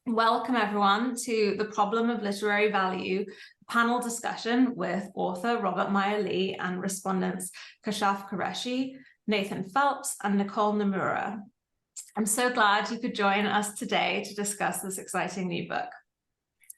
Welcome everyone to The Problem of Literary Value panel discussion with author Robert Meyer-Lee and respondents Kashaf Qureshi, Nathan Phelps, and Nichole Nomura. I'm so glad you could join us today to discuss this exciting new book.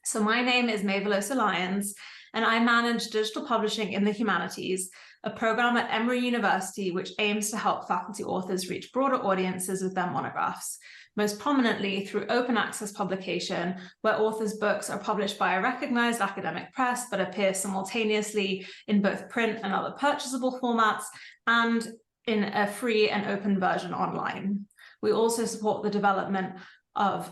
So my name is Mavelosa Lyons, and I manage digital publishing in the humanities, a program at Emory University which aims to help faculty authors reach broader audiences with their monographs, most prominently through open access publication, where authors' books are published by a recognized academic press but appear simultaneously in both print and other purchasable formats, and in a free and open version online. We also support the development of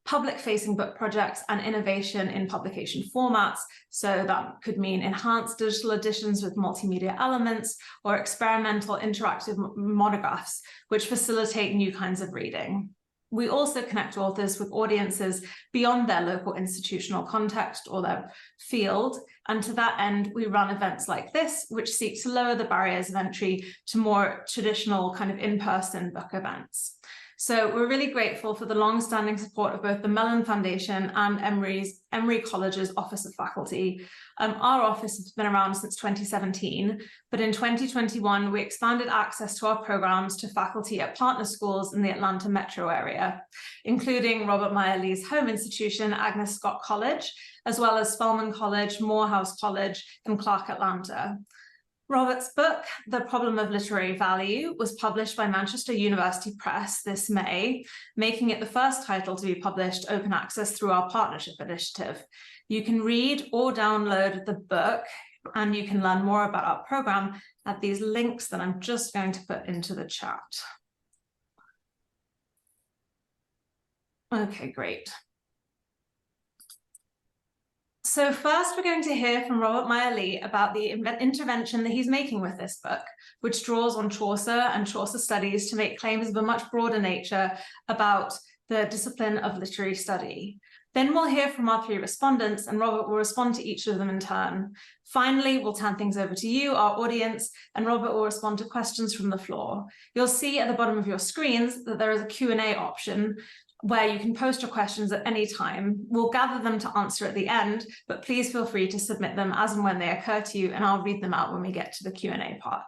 public-facing book projects and innovation in publication formats. So that could mean enhanced digital editions with multimedia elements or experimental interactive monographs, which facilitate new kinds of reading. We also connect authors with audiences beyond their local institutional context or their field. And to that end, we run events like this, which seek to lower the barriers of entry to more traditional kind of in-person book events. So we're really grateful for the long-standing support of both the Mellon Foundation and Emory College's Office of Faculty. Our office has been around since 2017, but in 2021, we expanded access to our programs to faculty at partner schools in the Atlanta metro area, including Robert Meyer-Lee's home institution, Agnes Scott College, as well as Spelman College, Morehouse College, and Clark Atlanta. Robert's book, The Problem of Literary Value, was published by Manchester University Press this May, making it the first title to be published open access through our partnership initiative. You can read or download the book, and you can learn more about our program at these links that I'm just going to put into the chat. Okay, great. So first, we're going to hear from Robert Meyer-Lee about the intervention that he's making with this book, which draws on Chaucer and Chaucer studies to make claims of a much broader nature about the discipline of literary study. Then we'll hear from our three respondents, and Robert will respond to each of them in turn. Finally, we'll turn things over to you, our audience, and Robert will respond to questions from the floor. You'll see at the bottom of your screens that there is a Q&A option, where you can post your questions at any time. We'll gather them to answer at the end, but please feel free to submit them as and when they occur to you, and I'll read them out when we get to the Q&A part.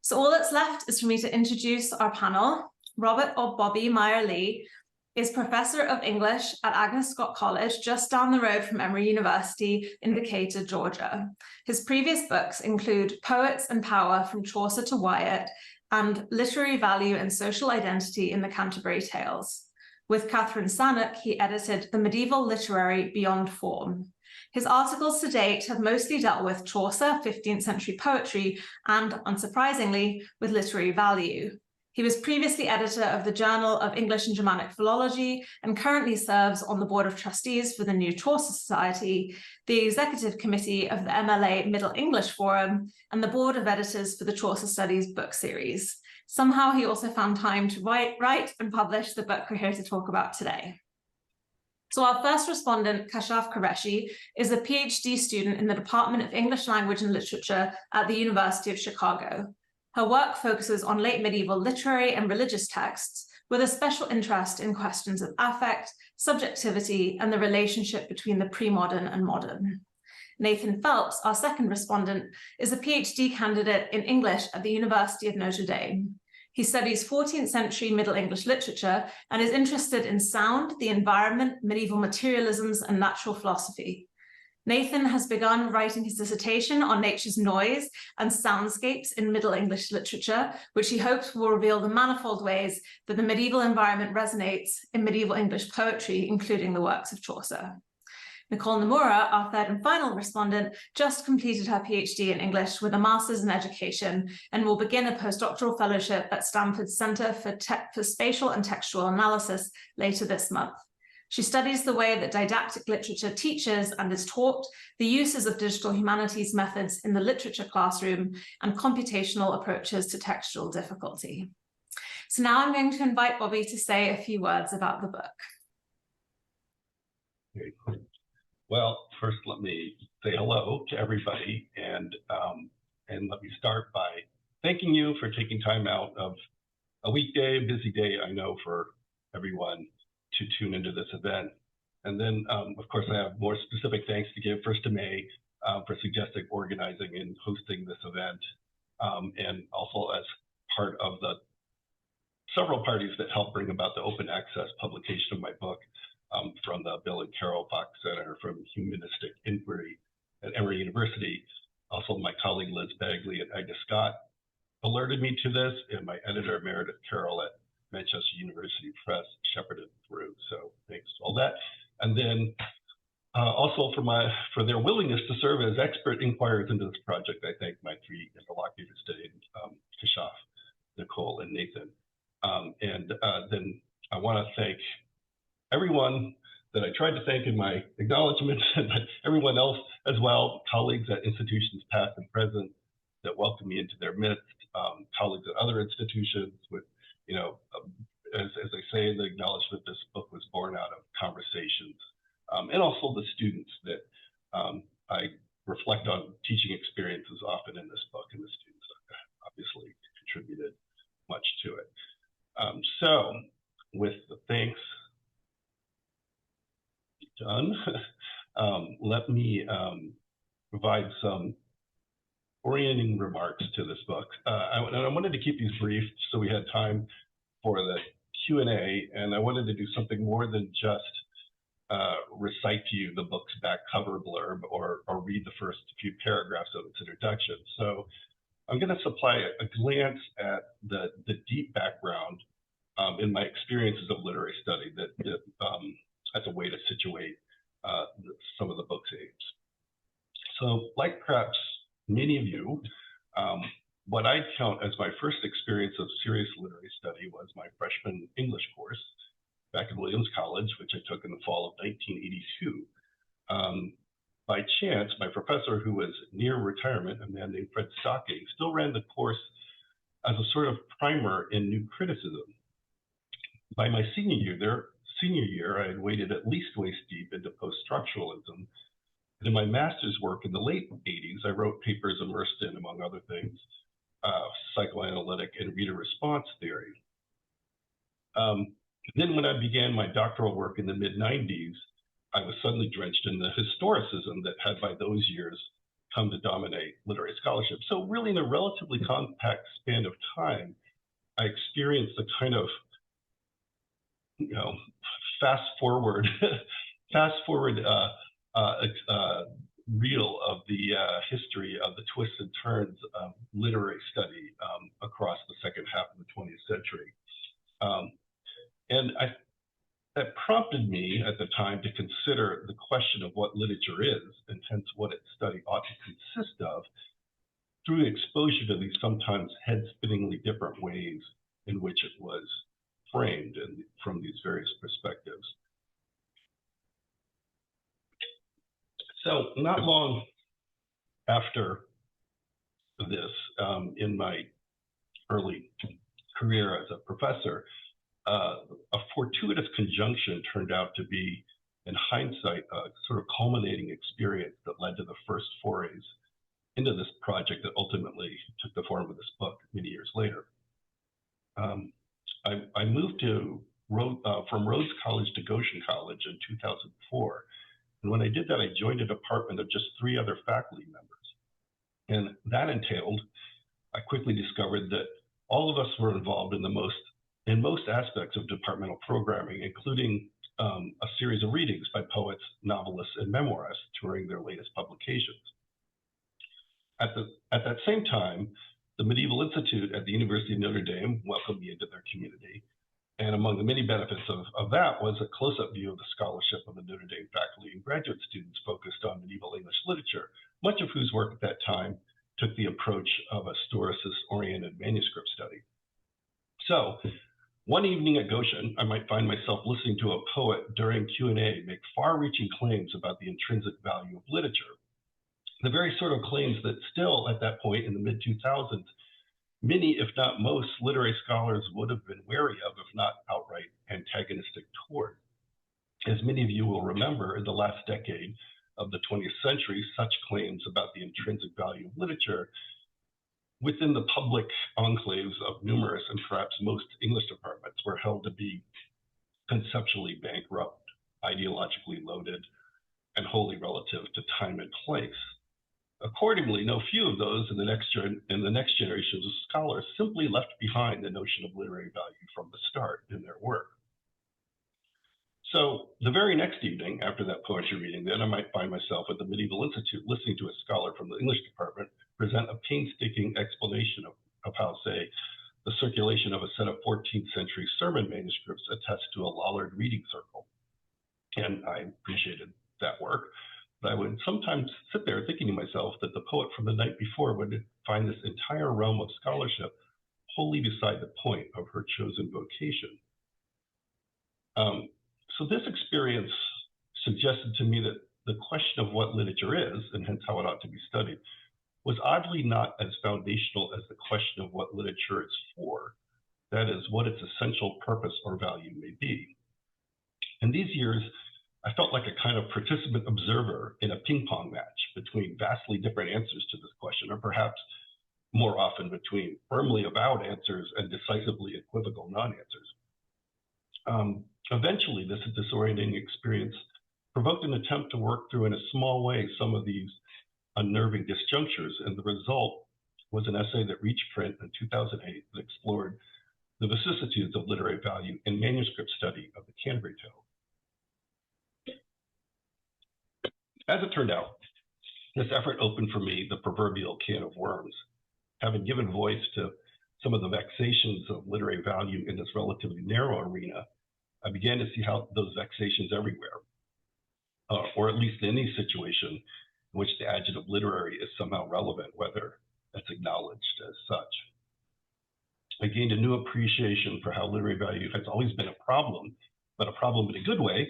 So all that's left is for me to introduce our panel. Robert, or Bobby, Meyer-Lee is Professor of English at Agnes Scott College, just down the road from Emory University in Decatur, Georgia. His previous books include Poets and Power from Chaucer to Wyatt and Literary Value and Social Identity in the Canterbury Tales. With Catherine Sannock, he edited The Medieval Literary Beyond Form. His articles to date have mostly dealt with Chaucer, 15th century poetry, and, unsurprisingly, with literary value. He was previously editor of the Journal of English and Germanic Philology and currently serves on the Board of Trustees for the New Chaucer Society, the Executive Committee of the MLA Middle English Forum, and the Board of Editors for the Chaucer Studies book series. Somehow he also found time to write and publish the book we're here to talk about today. So our first respondent, Kashaf Qureshi, is a PhD student in the Department of English Language and Literature at the University of Chicago. Her work focuses on late medieval literary and religious texts, with a special interest in questions of affect, subjectivity, and the relationship between the pre-modern and modern. Nathan Phelps, our second respondent, is a PhD candidate in English at the University of Notre Dame. He studies 14th century Middle English literature and is interested in sound, the environment, medieval materialisms, and natural philosophy. Nathan has begun writing his dissertation on nature's noise and soundscapes in Middle English literature, which he hopes will reveal the manifold ways that the medieval environment resonates in medieval English poetry, including the works of Chaucer. Nichole Nomura, our third and final respondent, just completed her PhD in English with a master's in education and will begin a postdoctoral fellowship at Stanford's Center for Spatial and Textual Analysis later this month. She studies the way that didactic literature teaches and is taught, the uses of digital humanities methods in the literature classroom, and computational approaches to textual difficulty. So now I'm going to invite Bobby to say a few words about the book. Very good. Well, first let me say hello to everybody, and let me start by thanking you for taking time out of a weekday, busy day, I know, for everyone, to tune into this event. And then, of course, I have more specific thanks to give first to May for suggesting organizing and hosting this event, and also as part of the several parties that helped bring about the open access publication of my book, from the Bill and Carol Fox Center, from Humanistic Inquiry at Emory University. Also, my colleague Liz Bagley and Agnes Scott alerted me to this, and my editor Meredith Carroll at Manchester University Press shepherded through. So thanks to all that. And then also for their willingness to serve as expert inquirers into this project, I thank my three interlocutors today, Kashaf, Nichole, and Nathan. Then I want to thank everyone that I tried to thank in my acknowledgments, and everyone else as well, colleagues at institutions past and present that welcomed me into their midst, colleagues at other institutions with, as I say in the acknowledgement, this book was born out of conversations, and also the students that I reflect on teaching experiences often in this book, and the students obviously contributed much to it. So with the thanks done, let me provide some orienting remarks to this book. I wanted to keep these brief so we had time for the Q&A, and I wanted to do something more than just recite to you the book's back cover blurb or read the first few paragraphs of its introduction. So I'm going to supply a glance at the deep background in my experiences of literary study that as a way to situate some of the book's aims. So like perhaps many of you, what I count as my first experience of serious literary study was my freshman English course back at Williams College, which I took in the fall of 1982. By chance, my professor, who was near retirement, a man named Fred Stocking, still ran the course as a sort of primer in new criticism. By my senior year, I had waded at least waist deep into post-structuralism. And in my master's work in the late 80s, I wrote papers immersed in, among other things, psychoanalytic and reader response theory. Then when I began my doctoral work in the mid-90s, I was suddenly drenched in the historicism that had by those years come to dominate literary scholarship. So really in a relatively compact span of time, I experienced a kind of, fast forward reel of the history of the twists and turns of literary study across the second half of the 20th century. And that prompted me at the time to consider the question of what literature is, and hence what its study ought to consist of, through exposure to these sometimes head-spinningly different ways in which it was framed and from these various perspectives. So not long after this, in my early career as a professor, a fortuitous conjunction turned out to be, in hindsight, a sort of culminating experience that led to the first forays into this project that ultimately took the form of this book many years later. I moved from Rhodes College to Goshen College in 2004. And when I did that, I joined a department of just 3 other faculty members. And that entailed, I quickly discovered that all of us were involved in most aspects of departmental programming, including a series of readings by poets, novelists, and memoirists touring their latest publications. At that same time, the Medieval Institute at the University of Notre Dame welcomed me into their community. And among the many benefits of that was a close-up view of the scholarship of the Notre Dame faculty and graduate students focused on medieval English literature, much of whose work at that time took the approach of a historicist-oriented manuscript study. So one evening at Goshen, I might find myself listening to a poet during Q&A make far-reaching claims about the intrinsic value of literature. The very sort of claims that still, at that point in the mid-2000s, many, if not most, literary scholars would have been wary of, if not outright antagonistic toward. As many of you will remember, in the last decade of the 20th century, such claims about the intrinsic value of literature within the public enclaves of numerous and perhaps most English departments were held to be conceptually bankrupt, ideologically loaded, and wholly relative to time and place. Accordingly, no few of those in the next generations of scholars simply left behind the notion of literary value from the start in their work. So the very next evening after that poetry reading, then I might find myself at the Medieval Institute listening to a scholar from the English department present a painstaking explanation of how, say, the circulation of a set of 14th century sermon manuscripts attests to a Lollard reading circle. And I appreciated that work, but I would sometimes sit there thinking to myself that the poet from the night before would find this entire realm of scholarship wholly beside the point of her chosen vocation. So this experience suggested to me that the question of what literature is, and hence how it ought to be studied, was oddly not as foundational as the question of what literature is for, that is, what its essential purpose or value may be. In these years, I felt like a kind of participant observer in a ping pong match between vastly different answers to this question, or perhaps more often between firmly avowed answers and decisively equivocal non-answers. Eventually, this disorienting experience provoked an attempt to work through in a small way some of these unnerving disjunctures, and the result was an essay that reached print in 2008 that explored the vicissitudes of literary value in manuscript study of the Canterbury Tale. As it turned out, this effort opened for me the proverbial can of worms. Having given voice to some of the vexations of literary value in this relatively narrow arena, I began to see how those vexations everywhere, or at least in any situation in which the adjective literary is somehow relevant, whether it's acknowledged as such. I gained a new appreciation for how literary value has always been a problem, but a problem in a good way,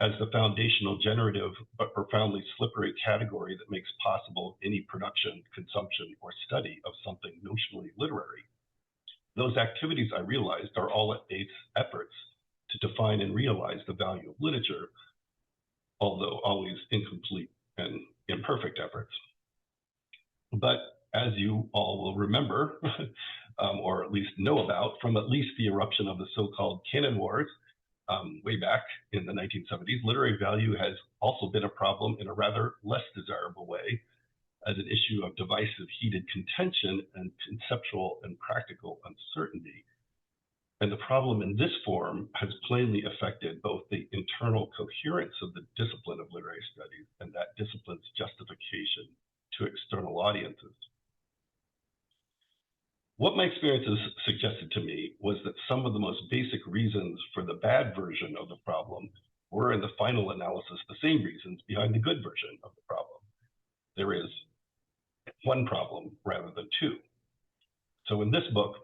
as the foundational, generative, but profoundly slippery category that makes possible any production, consumption, or study of something notionally literary. Those activities, I realized, are all at base efforts to define and realize the value of literature, although always incomplete and imperfect efforts. But as you all will remember, or at least know about, from at least the eruption of the so-called canon wars way back in the 1970s, literary value has also been a problem in a rather less desirable way, as an issue of divisive, heated contention and conceptual and practical uncertainty. And the problem in this form has plainly affected both the internal coherence of the discipline of literary studies and that discipline's justification to external audiences. What my experiences suggested to me was that some of the most basic reasons for the bad version of the problem were, in the final analysis, the same reasons behind the good version of the problem. There is one problem rather than two. So in this book,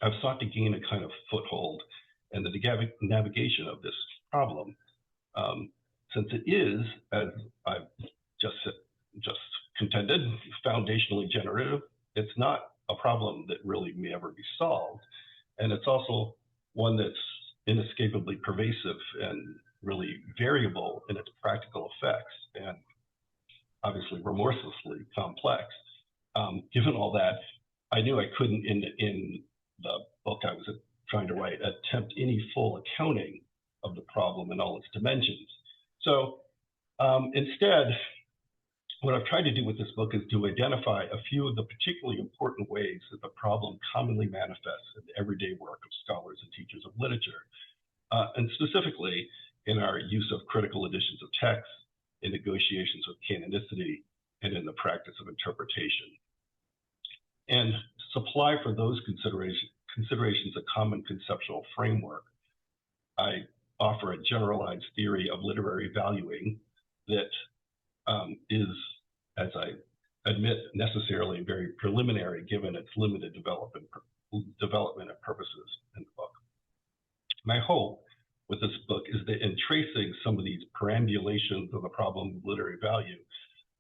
I've sought to gain a kind of foothold in the navigation of this problem, since it is, as I've just contended, foundationally generative. It's not a problem that really may ever be solved, and it's also one that's inescapably pervasive and really variable in its practical effects, and obviously remorselessly complex. Given all that, I knew I couldn't, in the book I was trying to write, attempt any full accounting of the problem in all its dimensions. So instead, what I've tried to do with this book is to identify a few of the particularly important ways that the problem commonly manifests in the everyday work of scholars and teachers of literature, and specifically in our use of critical editions of texts, in negotiations with canonicity, and in the practice of interpretation. And supply for those considerations a common conceptual framework. I offer a generalized theory of literary valuing that is, as I admit, necessarily very preliminary given its limited development and purposes in the book. My hope with this book is that in tracing some of these perambulations of the problem of literary value,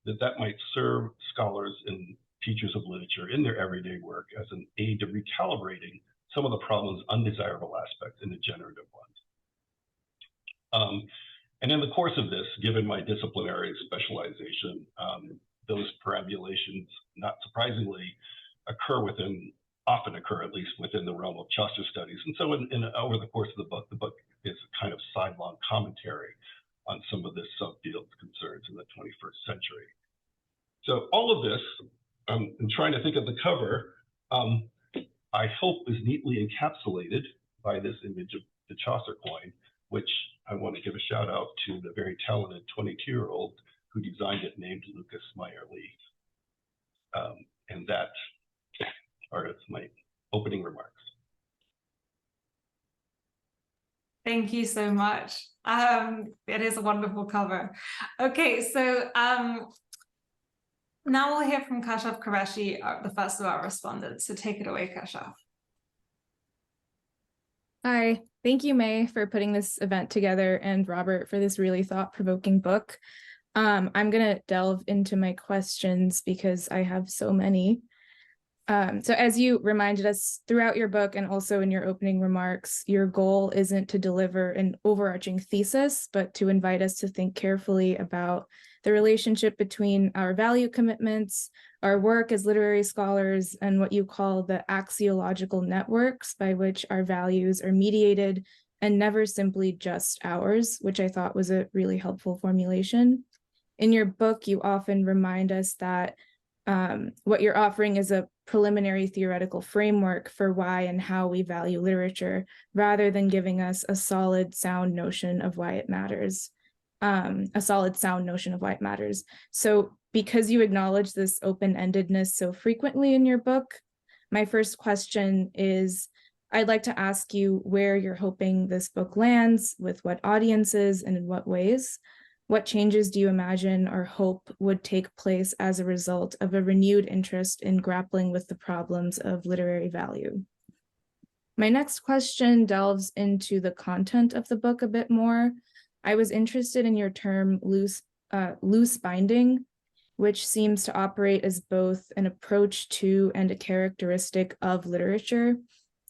that might serve scholars and teachers of literature in their everyday work as an aid to recalibrating some of the problem's undesirable aspects into generative ones. And in the course of this, given my disciplinary specialization, those perambulations, not surprisingly, often occur at least within the realm of Chaucer studies. And so over the course of the book is a kind of sidelong commentary on some of this subfield concerns in the 21st century. So all of this, I'm trying to think of the cover, I hope is neatly encapsulated by this image of the Chaucer coin, which I want to give a shout out to the very talented 22-year-old who designed it, named Lucas Meyer-Lee. And that are my opening remarks. Thank you so much. It is a wonderful cover. Okay, so now we'll hear from Kashaf Qureshi, the first of our respondents. So take it away, Kashaf. Hi, thank you, May, for putting this event together, and Robert for this really thought-provoking book. I'm going to delve into my questions because I have so many. So as you reminded us throughout your book and also in your opening remarks, your goal isn't to deliver an overarching thesis, but to invite us to think carefully about the relationship between our value commitments, our work as literary scholars, and what you call the axiological networks by which our values are mediated and never simply just ours, which I thought was a really helpful formulation. In your book, you often remind us that what you're offering is a preliminary theoretical framework for why and how we value literature, rather than giving us a solid, sound notion of why it matters. So because you acknowledge this open-endedness so frequently in your book, my first question is, I'd like to ask you where you're hoping this book lands, with what audiences, and in what ways. What changes do you imagine or hope would take place as a result of a renewed interest in grappling with the problems of literary value? My next question delves into the content of the book a bit more. I was interested in your term loose binding, which seems to operate as both an approach to and a characteristic of literature.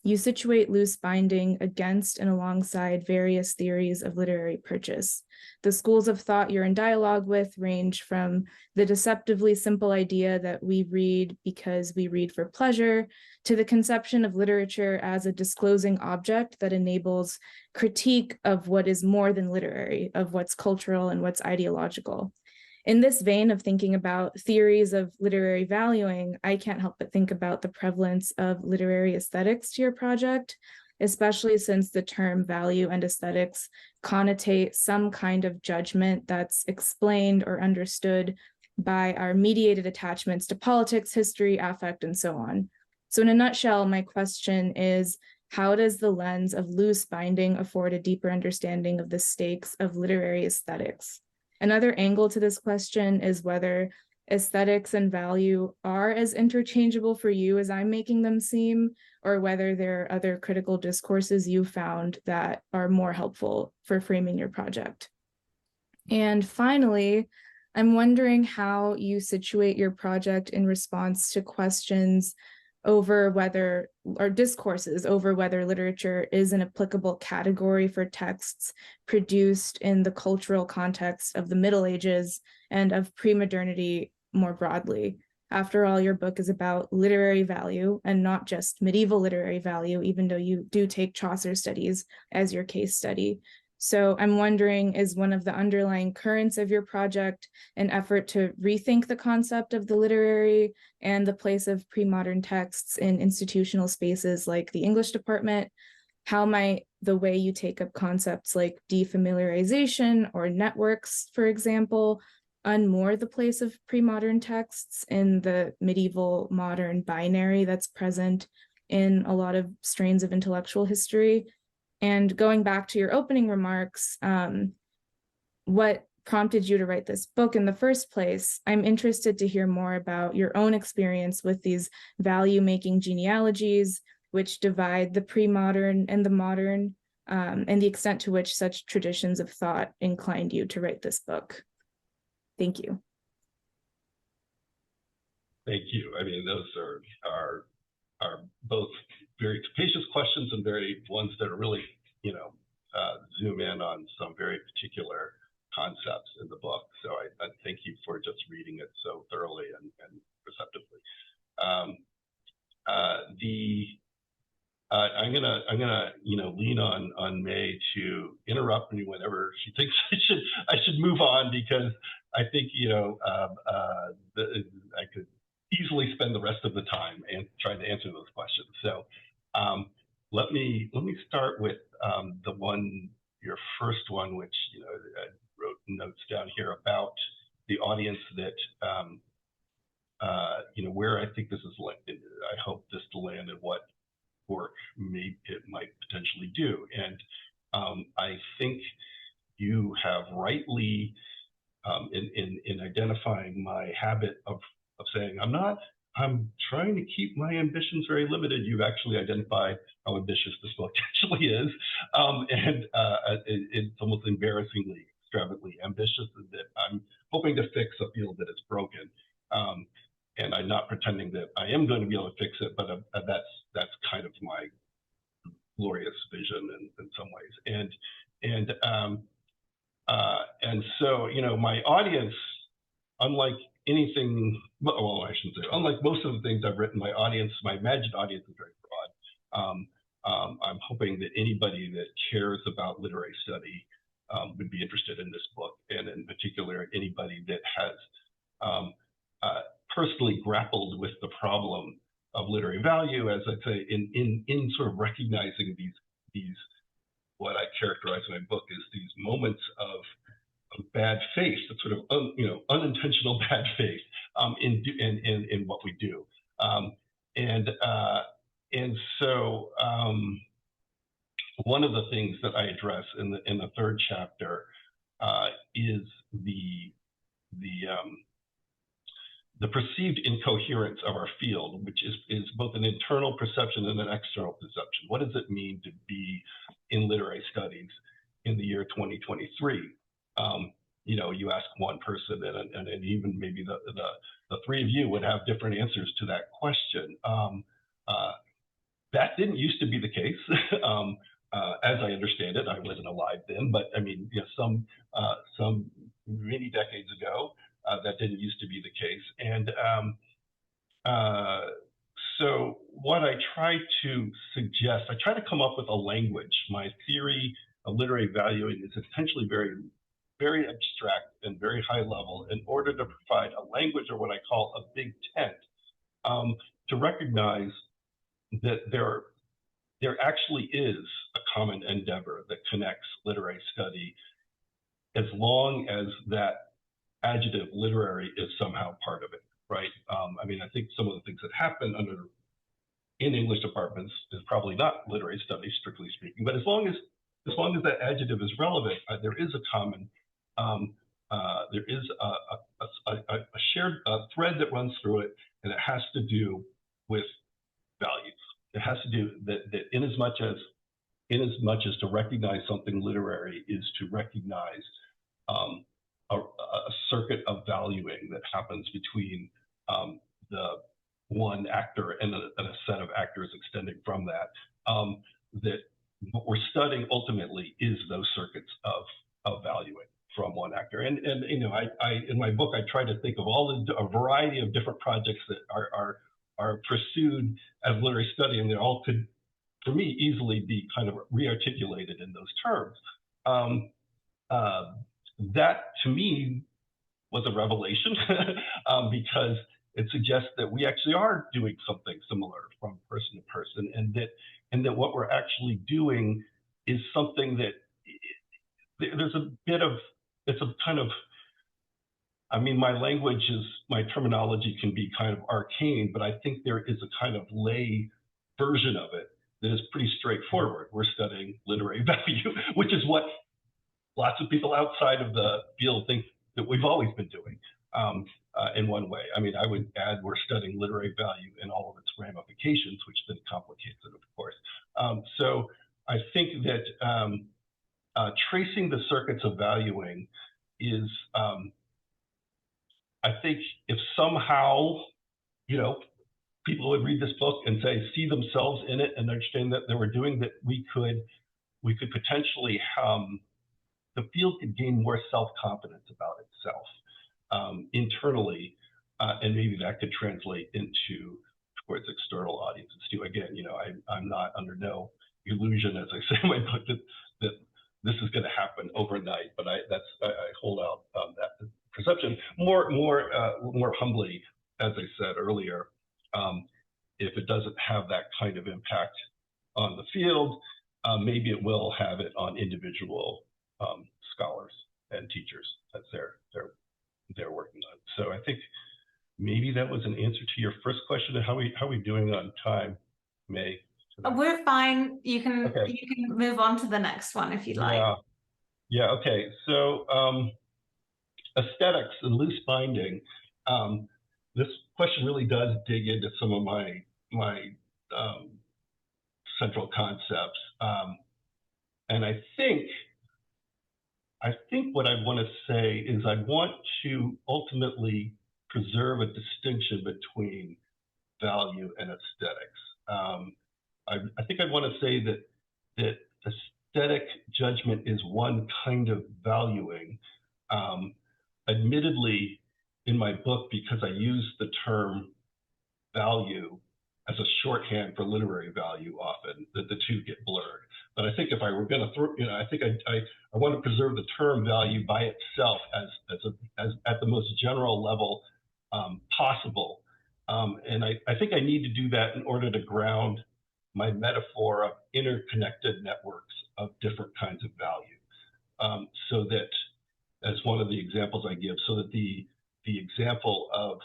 You situate loose binding against and alongside various theories of literary purchase. The schools of thought you're in dialogue with range from the deceptively simple idea that we read because we read for pleasure, to the conception of literature as a disclosing object that enables critique of what is more than literary, of what's cultural and what's ideological. In this vein of thinking about theories of literary valuing, I can't help but think about the prevalence of literary aesthetics to your project, especially since the term value and aesthetics connotate some kind of judgment that's explained or understood by our mediated attachments to politics, history, affect, and so on. So in a nutshell, my question is, how does the lens of loose binding afford a deeper understanding of the stakes of literary aesthetics? Another angle to this question is whether aesthetics and value are as interchangeable for you as I'm making them seem, or whether there are other critical discourses you found that are more helpful for framing your project. And finally, I'm wondering how you situate your project in response to questions over whether, or discourses over whether literature is an applicable category for texts produced in the cultural context of the Middle Ages and of pre-modernity more broadly. After all, your book is about literary value and not just medieval literary value, even though you do take Chaucer studies as your case study. So I'm wondering, is one of the underlying currents of your project an effort to rethink the concept of the literary and the place of pre-modern texts in institutional spaces like the English department? How might the way you take up concepts like defamiliarization or networks, for example, unmoor the place of pre-modern texts in the medieval modern binary that's present in a lot of strains of intellectual history? And going back to your opening remarks, what prompted you to write this book in the first place? I'm interested to hear more about your own experience with these value-making genealogies, which divide the pre-modern and the modern, and the extent to which such traditions of thought inclined you to write this book. Thank you. Thank you. I mean, those are both very capacious questions and very ones that are really, zoom in on some very particular concepts in the book. So I thank you for just reading it so thoroughly and receptively. I'm gonna lean on May to interrupt me whenever she thinks I should move on, because I think I could easily spend the rest of the time and trying to answer those questions. So let me start with your first one, which I wrote notes down here about the audience that where I think this is landed. I hope this to land and what work it might potentially do. And I think you have rightly, in identifying my habit of saying I'm trying to keep my ambitions very limited. You've actually identified how ambitious this book actually is, and it's almost embarrassingly, extravagantly ambitious, that I'm hoping to fix a field that is broken. And I'm not pretending that I am going to be able to fix it, but that's kind of my glorious vision in some ways. And so my audience, unlike anything, well, I shouldn't say, unlike most of the things I've written, my imagined audience is very broad. I'm hoping that anybody that cares about literary study would be interested in this book, and in particular anybody that has personally grappled with the problem of literary value, as I say, in sort of recognizing these what I characterize in my book as these moments of bad faith, that sort of unintentional bad faith in what we do, and so one of the things that I address in the third chapter is the perceived incoherence of our field, which is both an internal perception and an external perception. What does it mean to be in literary studies in the year 2023? You ask one person, and even maybe the three of you would have different answers to that question. That didn't used to be the case. As I understand it, I wasn't alive then, but I mean, some many decades ago, that didn't used to be the case. And so what I try to suggest, I try to come up with a language. My theory of literary valuing is essentially very, very abstract and very high level, in order to provide a language, or what I call a big tent, to recognize that there actually is a common endeavor that connects literary study, as long as that adjective literary is somehow part of it, right? I mean, I think some of the things that happen in English departments is probably not literary studies, strictly speaking, but as long as that adjective is relevant, there is a common, there is a shared thread that runs through it, and it has to do with values. It has to do that in as much as to recognize something literary is to recognize a circuit of valuing that happens between the one actor and a set of actors extending from that. That what we're studying ultimately is those circuits of valuing from one actor. And I in my book, I try to think of a variety of different projects that are pursued as literary study, and they all could, for me, easily be kind of rearticulated in those terms. That, to me, was a revelation because it suggests that we actually are doing something similar from person to person, and that what we're actually doing is something that there's a bit of, it's a kind of, I mean, my terminology can be kind of arcane, but I think there is a kind of lay version of it that is pretty straightforward. We're studying literary value, which is what lots of people outside of the field think that we've always been doing in one way. I mean, I would add we're studying literary value in all of its ramifications, which then complicates it, of course. So I think that tracing the circuits of valuing is, I think if somehow, people would read this book and see themselves in it and understand that they were doing that, we could potentially, the field could gain more self-confidence about itself internally, and maybe that could translate into towards external audiences too. Again, I'm not under no illusion, as I say in my book, that this is going to happen overnight, but I hold out that perception more humbly, as I said earlier. If it doesn't have that kind of impact on the field, maybe it will have it on individual scholars and teachers as they're working on. So I think maybe that was an answer to your first question. How are we doing on time, May? We're fine. You can Okay. you can move on to the next one if you'd like. Yeah. Okay. So aesthetics and loose binding. This question really does dig into some of my central concepts, and I think what I want to say is I want to ultimately preserve a distinction between value and aesthetics. I think I want to say that aesthetic judgment is one kind of valuing. Admittedly, in my book, because I use the term value as a shorthand for literary value, often that the two get blurred. But I think if I were going to throw, I think I want to preserve the term value by itself as at the most general level possible. And I think I need to do that in order to ground my metaphor of interconnected networks of different kinds of value. So that, as one of the examples I give, so that the example of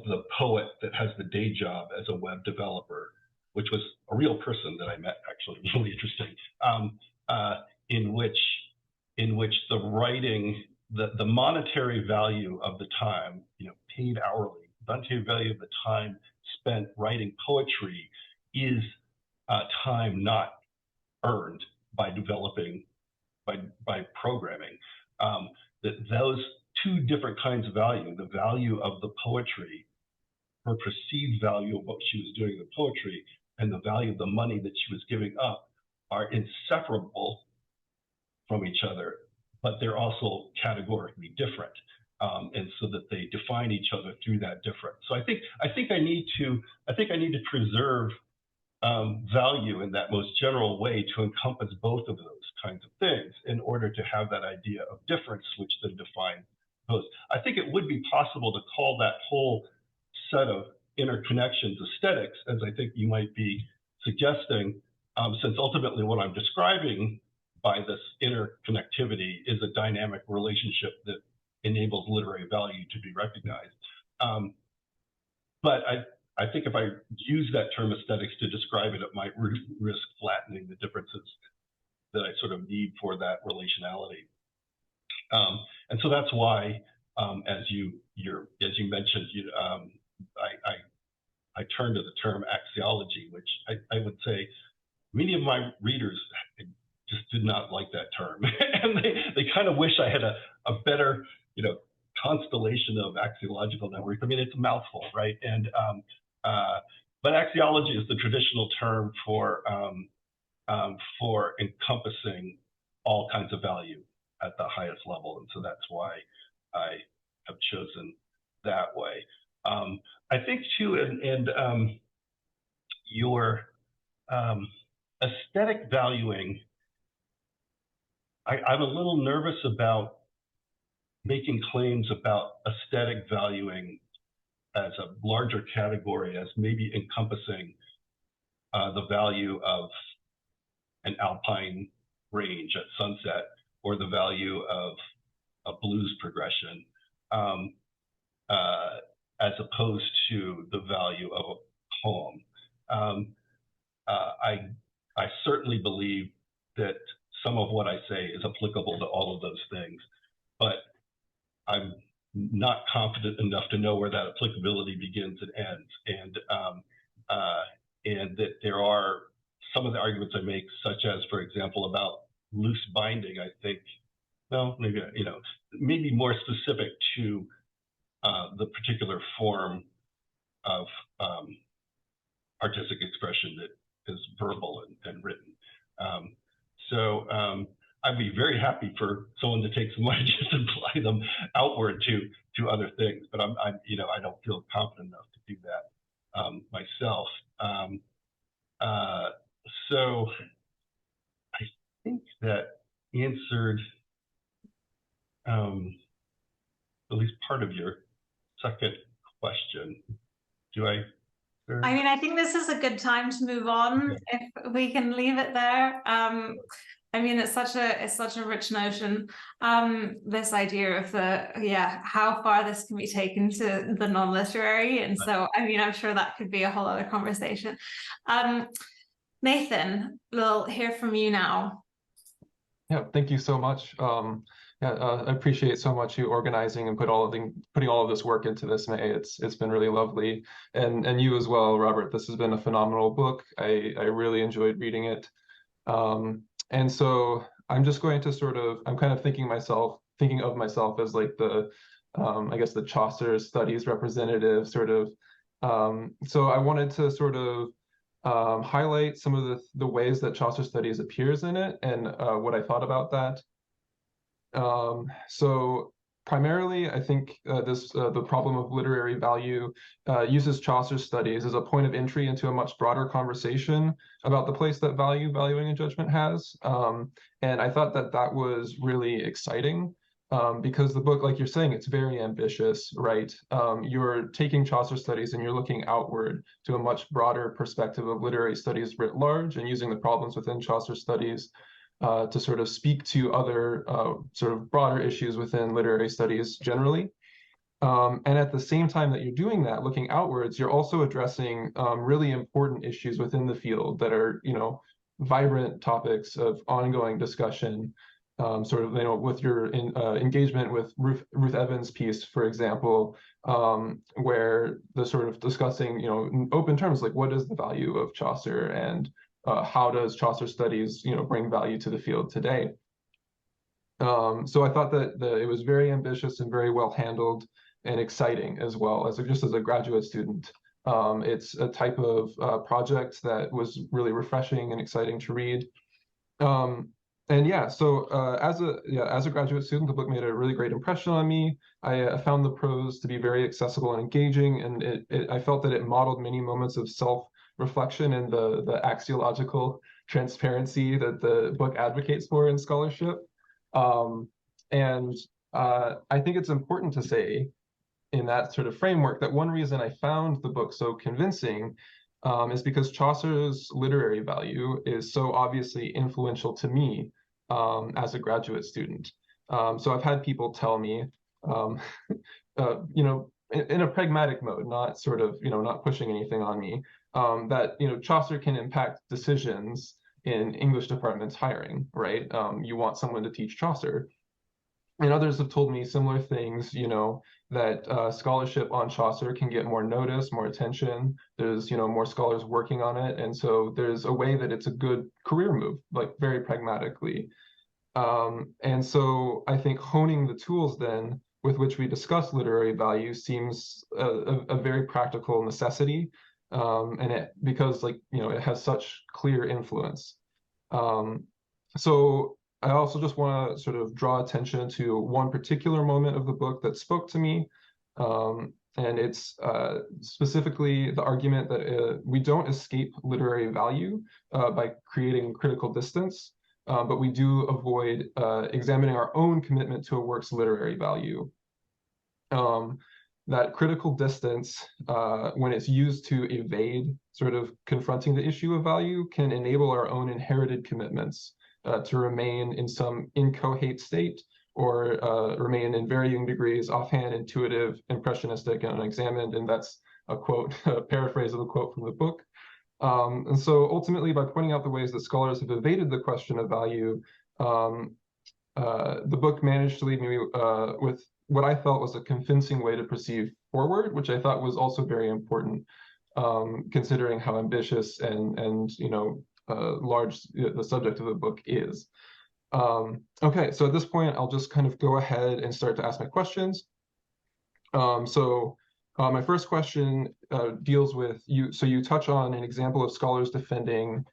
the poet that has the day job as a web developer, which was a real person that I met, actually, really interesting, in which the writing, the monetary value of the time, paid hourly, monetary value of the time spent writing poetry is time not earned by developing, by programming. That those two different kinds of value, the value of the poetry, her perceived value of what she was doing in the poetry, and the value of the money that she was giving up, are inseparable from each other, but they're also categorically different. And so that they define each other through that difference. So I think I need to preserve value in that most general way to encompass both of those kinds of things in order to have that idea of difference, which then define both. I think it would be possible to call that whole set of interconnections aesthetics, as I think you might be suggesting, since ultimately what I'm describing by this interconnectivity is a dynamic relationship that enables literary value to be recognized. But I think if I use that term aesthetics to describe it, it might risk flattening the differences that I sort of need for that relationality. And so that's why, as you mentioned, I turn to the term axiology, which I would say many of my readers just did not like that term, and they kind of wish I had a better, constellation of axiological networks. I mean, it's a mouthful, right? And but axiology is the traditional term for encompassing all kinds of value at the highest level, and so that's why I have chosen that way. I think too, and your aesthetic valuing, I'm a little nervous about making claims about aesthetic valuing as a larger category, as maybe encompassing the value of an alpine range at sunset, or the value of a blues progression, as opposed to the value of a poem. I certainly believe that some of what I say is applicable to all of those things, but I'm not confident enough to know where that applicability begins and ends. And that there are some of the arguments I make, such as, for example, about loose binding, I think, well, maybe more specific to the particular form of artistic expression that is verbal and written. So I'd be very happy for someone to take some ideas and apply them outward to other things, but I don't feel confident enough to do that myself. So I think that answered at least part of your second question. Do I? I mean, I think this is a good time to move on, if we can leave it there. I mean, it's such a rich notion. This idea of how far this can be taken to the non-literary, and so I mean, I'm sure that could be a whole other conversation. Nathan, we'll hear from you now. Yeah, thank you so much. I appreciate so much you organizing and putting all of this work into this, May. It's been really lovely, and you as well, Robert. This has been a phenomenal book. I really enjoyed reading it, and so I'm just going to I'm kind of thinking of myself as like the I guess the Chaucer studies representative sort of. So I wanted to sort of highlight some of the ways that Chaucer studies appears in it and what I thought about that. So primarily, I think the problem of literary value uses Chaucer studies as a point of entry into a much broader conversation about the place that valuing, and judgment has. And I thought that was really exciting. Because the book, like you're saying, it's very ambitious, right? You're taking Chaucer studies and you're looking outward to a much broader perspective of literary studies writ large and using the problems within Chaucer studies to sort of speak to other sort of broader issues within literary studies generally. And at the same time that you're doing that, looking outwards, you're also addressing really important issues within the field that are, vibrant topics of ongoing discussion. Sort of, with your engagement with Ruth Evans' piece, for example, where the sort of discussing, in open terms, like what is the value of Chaucer and how does Chaucer studies, bring value to the field today? So I thought that it was very ambitious and very well handled and exciting as well just as a graduate student. It's a type of project that was really refreshing and exciting to read. And yeah, so as a graduate student, the book made a really great impression on me. I found the prose to be very accessible and engaging, and I felt that it modeled many moments of self-reflection and the axiological transparency that the book advocates for in scholarship. And I think it's important to say in that sort of framework that one reason I found the book so convincing is because Chaucer's literary value is so obviously influential to me as a graduate student. So I've had people tell me, in a pragmatic mode, not sort of, not pushing anything on me, that, Chaucer can impact decisions in English departments hiring, right? You want someone to teach Chaucer. And others have told me similar things, that scholarship on Chaucer can get more notice, more attention. There's, more scholars working on it. And so there's a way that it's a good career move, like very pragmatically. And so I think honing the tools then with which we discuss literary value seems a very practical necessity. Because it has such clear influence. So I also just want to sort of draw attention to one particular moment of the book that spoke to me. And it's specifically the argument that we don't escape literary value by creating critical distance, but we do avoid examining our own commitment to a work's literary value. That critical distance, when it's used to evade sort of confronting the issue of value, can enable our own inherited commitments to remain in some inchoate state or remain in varying degrees offhand, intuitive, impressionistic, and unexamined. And that's a quote, a paraphrase of a quote from the book. And so ultimately, by pointing out the ways that scholars have evaded the question of value, the book managed to leave me with what I felt was a convincing way to proceed forward, which I thought was also very important, considering how ambitious and large the subject of the book is. Okay, so at this point, I'll just kind of go ahead and start to ask my questions. My first question deals with you. So you touch on an example of scholars defending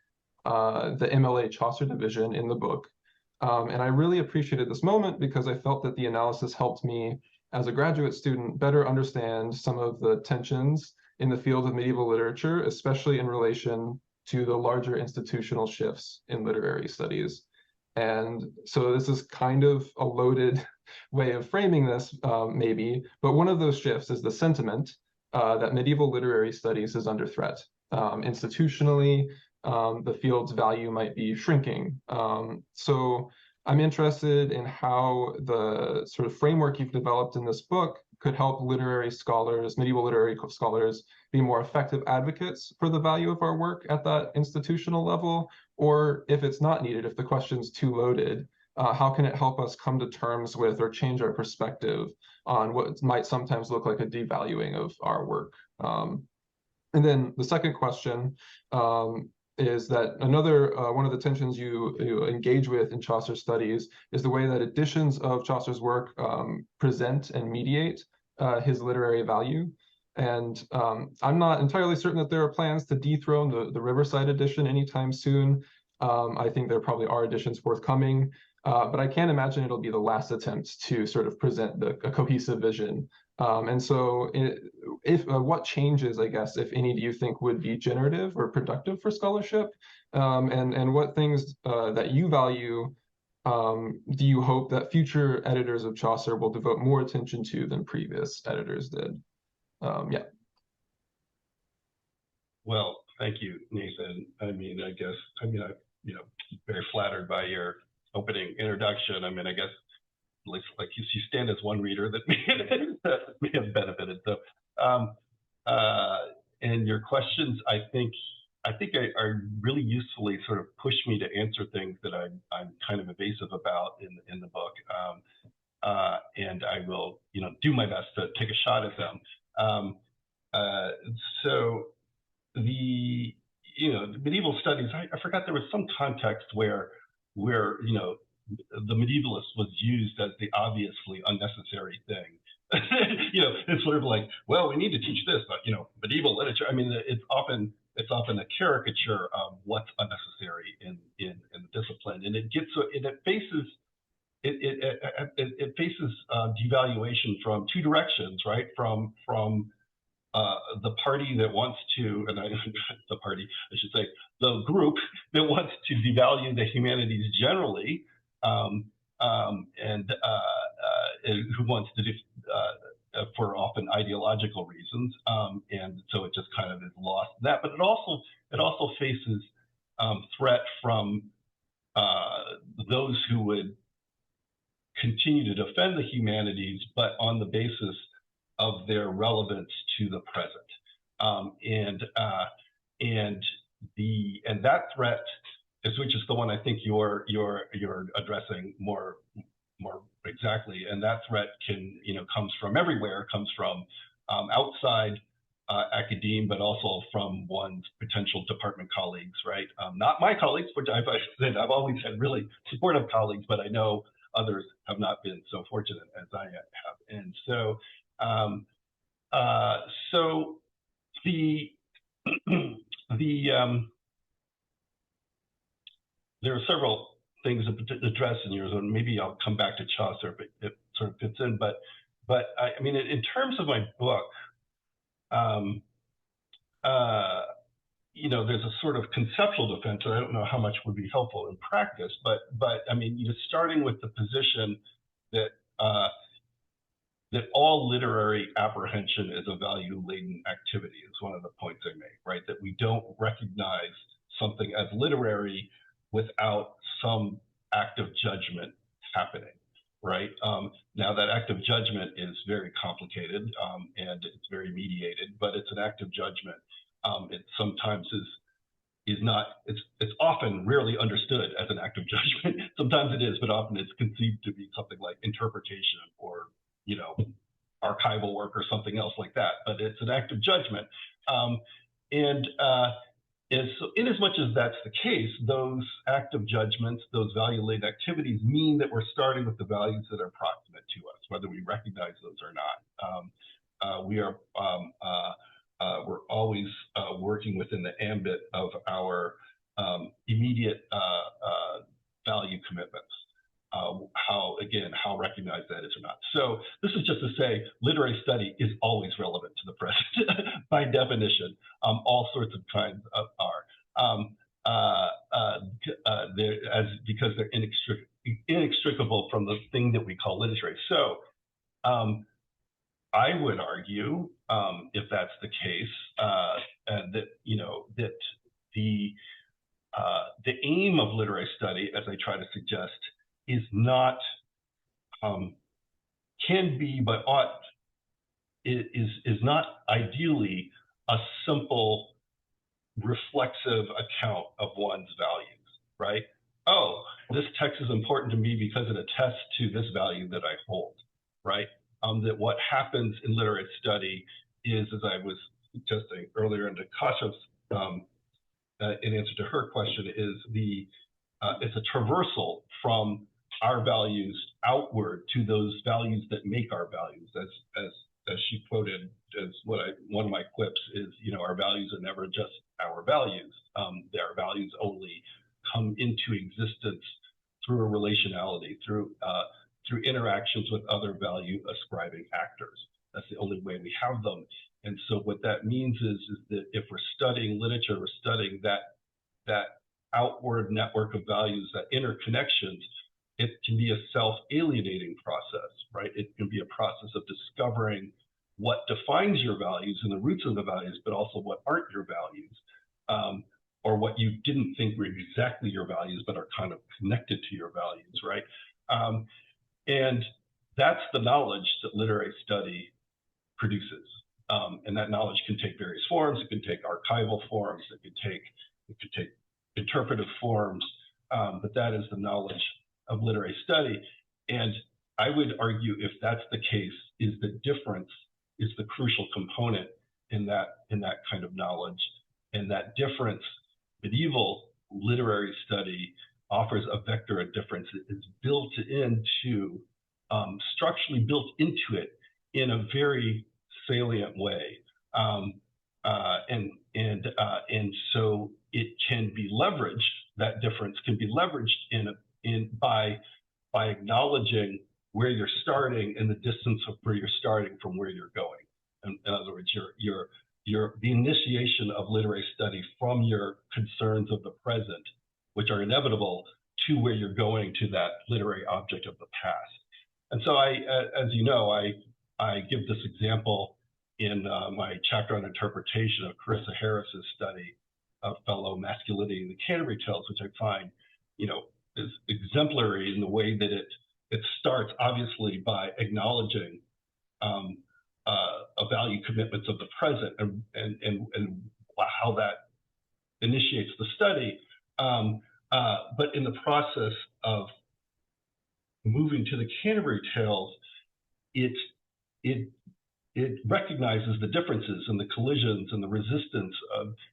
the MLA Chaucer division in the book. And I really appreciated this moment because I felt that the analysis helped me as a graduate student better understand some of the tensions in the field of medieval literature, especially in relation to the larger institutional shifts in literary studies. And so this is kind of a loaded way of framing this, maybe, but one of those shifts is the sentiment that medieval literary studies is under threat. Institutionally, the field's value might be shrinking. So I'm interested in how the sort of framework you've developed in this book could help literary scholars, medieval literary scholars, be more effective advocates for the value of our work at that institutional level, or if it's not needed, if the question's too loaded, how can it help us come to terms with or change our perspective on what might sometimes look like a devaluing of our work? And then the second question is that another one of the tensions you engage with in Chaucer studies is the way that editions of Chaucer's work present and mediate his literary value. And I'm not entirely certain that there are plans to dethrone the Riverside edition anytime soon. I think there probably are editions forthcoming, but I can't imagine it'll be the last attempt to sort of present a cohesive vision. And so what changes, I guess, if any, do you think would be generative or productive for scholarship? And what things that you value do you hope that future editors of Chaucer will devote more attention to than previous editors did? Yeah. Well, thank you, Nathan. I mean, I'm very flattered by your opening introduction. I mean, I guess like you stand as one reader that may have benefited. So, and your questions, I think are really usefully sort of push me to answer things that I'm kind of evasive about in the book, and I will do my best to take a shot at them. So the medieval studies, I forgot there was some context where the medievalist was used as the obviously unnecessary thing. It's sort of like, well, we need to teach this, but medieval literature. I mean, it's often a caricature of what's unnecessary in the discipline, and it faces devaluation from two directions, right? From the party that wants to, the group that wants to devalue the humanities generally, and who wants to do for often ideological reasons, and so it just kind of is lost that. But it also faces threat from those who would continue to defend the humanities, but on the basis of their relevance to the present, and that threat which is the one I think you're addressing more exactly, and that threat comes from everywhere, comes from outside academe, but also from one's potential department colleagues, right? Not my colleagues, which I've always had really supportive colleagues, but I know others have not been so fortunate as I have, and so there are several things to address in yours, and maybe I'll come back to Chaucer if it sort of fits in. But I mean, in terms of my book, there's a sort of conceptual defense, and I don't know how much would be helpful in practice. But I mean, starting with the position that that all literary apprehension is a value-laden activity is one of the points I make, right? That we don't recognize something as literary without some act of judgment happening, right? Now that act of judgment is very complicated and it's very mediated, but it's an act of judgment. It sometimes is not, it's often rarely understood as an act of judgment. Sometimes it is, but often it's conceived to be something like interpretation or, archival work or something else like that, but it's an act of judgment. And so in as much as that's the case, those active judgments, those value-laden activities mean that we're starting with the values that are proximate to us, whether we recognize those or not. We're always working within the ambit of our immediate value commitments. how recognized that is or not. So this is just to say literary study is always relevant to the present by definition. All sorts of kinds are. Because they're inextricable from the thing that we call literature. So I would argue, if that's the case, that that the aim of literary study, as I try to suggest, is not can be but ought is not ideally a simple reflexive account of one's values, right? Oh, this text is important to me because it attests to this value that I hold, right? That what happens in literary study is, as I was suggesting earlier into Kashaf's in answer to her question, is it's a traversal from our values outward to those values that make our values, as she quoted as one of my quips is, our values are never just our values. Their values only come into existence through a relationality, through interactions with other value ascribing actors. That's the only way we have them. And so what that means is that if we're studying literature, we're studying that outward network of values, that interconnections. It can be a self-alienating process, right? It can be a process of discovering what defines your values and the roots of the values, but also what aren't your values, or what you didn't think were exactly your values, but are kind of connected to your values, right? And that's the knowledge that literary study produces. And that knowledge can take various forms. It can take archival forms. It could take interpretive forms. But that is the knowledge of literary study. And I would argue, if that's the case, is the difference is the crucial component in that kind of knowledge. And that difference, medieval literary study offers a vector of difference. It's built into, structurally built into it in a very salient way. And so it can be leveraged, that difference can be leveraged by acknowledging where you're starting and the distance of where you're starting from where you're going. In other words, the initiation of literary study from your concerns of the present, which are inevitable, to where you're going to that literary object of the past. And so as you know, I give this example in my chapter on interpretation of Carissa Harris's study of fellow masculinity in the Canterbury Tales, which I find, is exemplary in the way that it starts obviously by acknowledging value commitments of the present and how that initiates the study. But in the process of moving to the Canterbury Tales, it recognizes the differences and the collisions and the resistance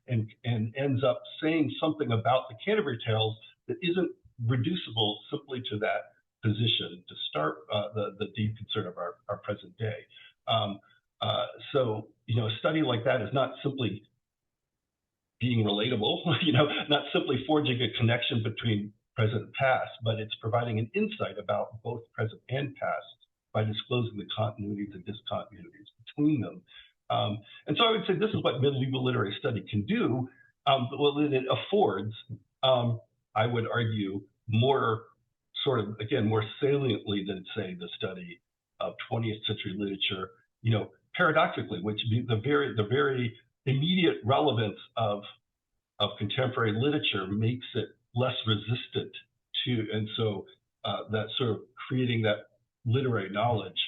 and ends up saying something about the Canterbury Tales that isn't reducible simply to that position to start the deep concern of our present day. So, a study like that is not simply being relatable, not simply forging a connection between present and past, but it's providing an insight about both present and past by disclosing the continuities and discontinuities between them. And so I would say this is what medieval literary study can do. Well, it affords, I would argue, more saliently than, say, the study of 20th century literature, paradoxically, which the very immediate relevance of contemporary literature makes it less resistant to, and so that sort of creating that literary knowledge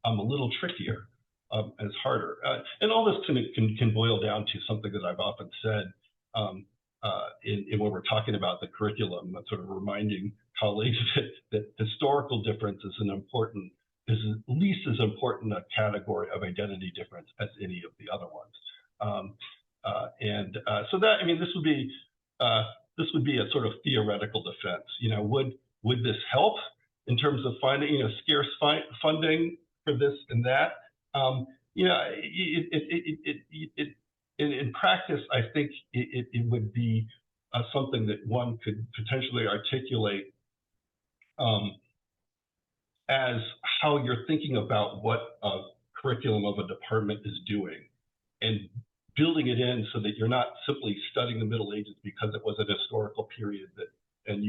a little trickier, and it's harder. And all this can boil down to something that I've often said in when we're talking about the curriculum, sort of reminding colleagues that historical difference is at least as important a category of identity difference as any of the other ones. So that, this would be a sort of theoretical defense. Would this help in terms of finding, scarce funding for this and that? In practice, I think it would be something that one could potentially articulate as how you're thinking about what a curriculum of a department is doing, and building it in so that you're not simply studying the Middle Ages because it was an historical period that, and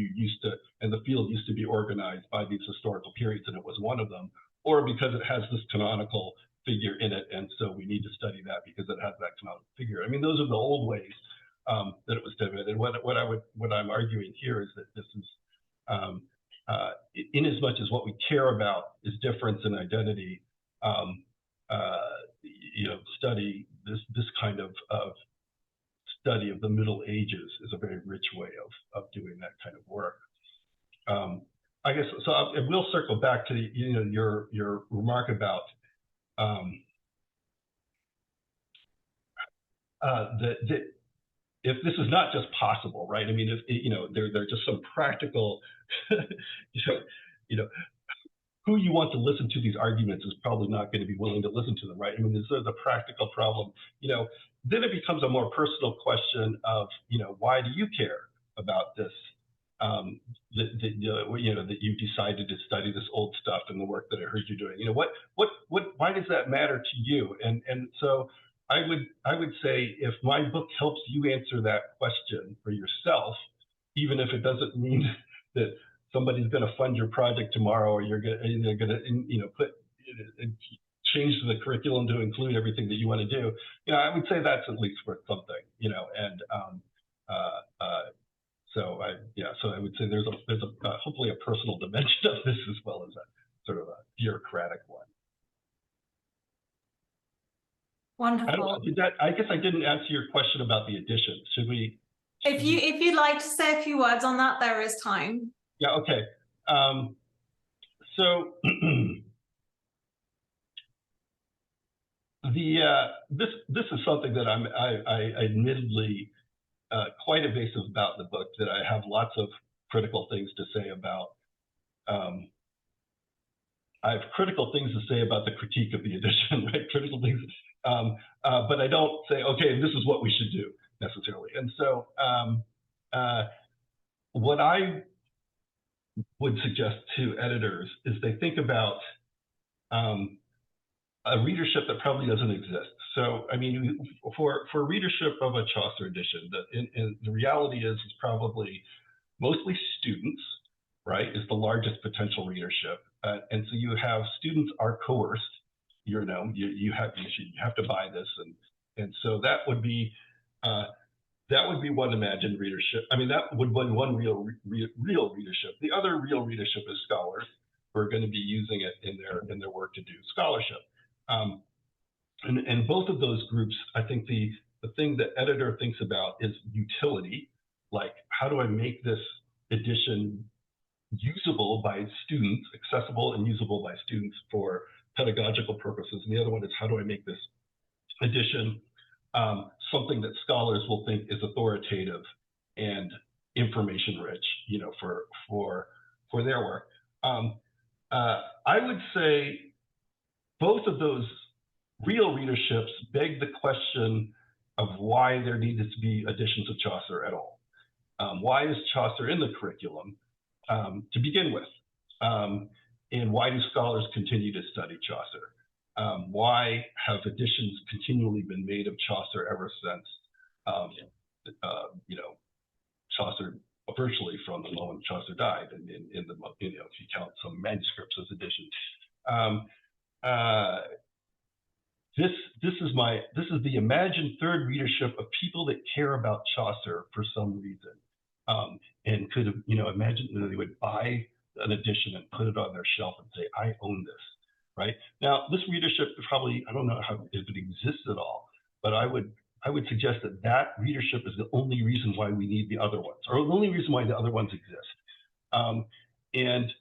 the field used to be organized by these historical periods, and it was one of them, or because it has this canonical figure in it, and so we need to study that because it has that canonical figure. I mean, those are the old ways that it was done. And what I'm arguing here is that this is, in as much as what we care about is difference and identity, study this kind of study of the Middle Ages is a very rich way of doing that kind of work. I guess so. I will circle back to your remark about that if this is not just possible, right? I mean, if there are just some practical, who you want to listen to these arguments is probably not going to be willing to listen to them, right? I mean, there's a practical problem. Then it becomes a more personal question of, why do you care about this? That you decided to study this old stuff and the work that I heard you doing. Why does that matter to you? And so I would say, if my book helps you answer that question for yourself, even if it doesn't mean that somebody's going to fund your project tomorrow, or you're going to change the curriculum to include everything that you want to do, I would say that's at least worth something, and so I would say there's a hopefully a personal dimension of this as well as a sort of a bureaucratic one. Wonderful. I guess I didn't answer your question about the edition. Should we? If you'd like to say a few words on that, there is time. Yeah. Okay. So this is something that I admittedly quite evasive about in the book, that I have lots of critical things to say about. I have critical things to say about the critique of the edition, right? Critical things, but I don't say, okay, this is what we should do necessarily. And so what I would suggest to editors is they think about a readership that probably doesn't exist. So, I mean, for readership of a Chaucer edition, the reality is probably mostly students, right, is the largest potential readership. And so you have students are coerced, you have to buy this. And so that would be one imagined readership. I mean, that would be one real readership. The other real readership is scholars who are going to be using it in their work to do scholarship. And both of those groups, I think the thing the editor thinks about is utility, like how do I make this edition usable by students, accessible and usable by students for pedagogical purposes. And the other one is how do I make this edition something that scholars will think is authoritative and information rich, for their work. I would say both of those real readerships beg the question of why there needed to be editions of Chaucer at all. Why is Chaucer in the curriculum to begin with? And why do scholars continue to study Chaucer? Why have editions continually been made of Chaucer ever since, Chaucer virtually from the moment Chaucer died, and if you count some manuscripts as editions. This is the imagined third readership of people that care about Chaucer for some reason, and could have, imagine that they would buy an edition and put it on their shelf and say, I own this, right? Now, this readership probably, I don't know if it exists at all, but I would suggest that readership is the only reason why we need the other ones, or the only reason why the other ones exist. And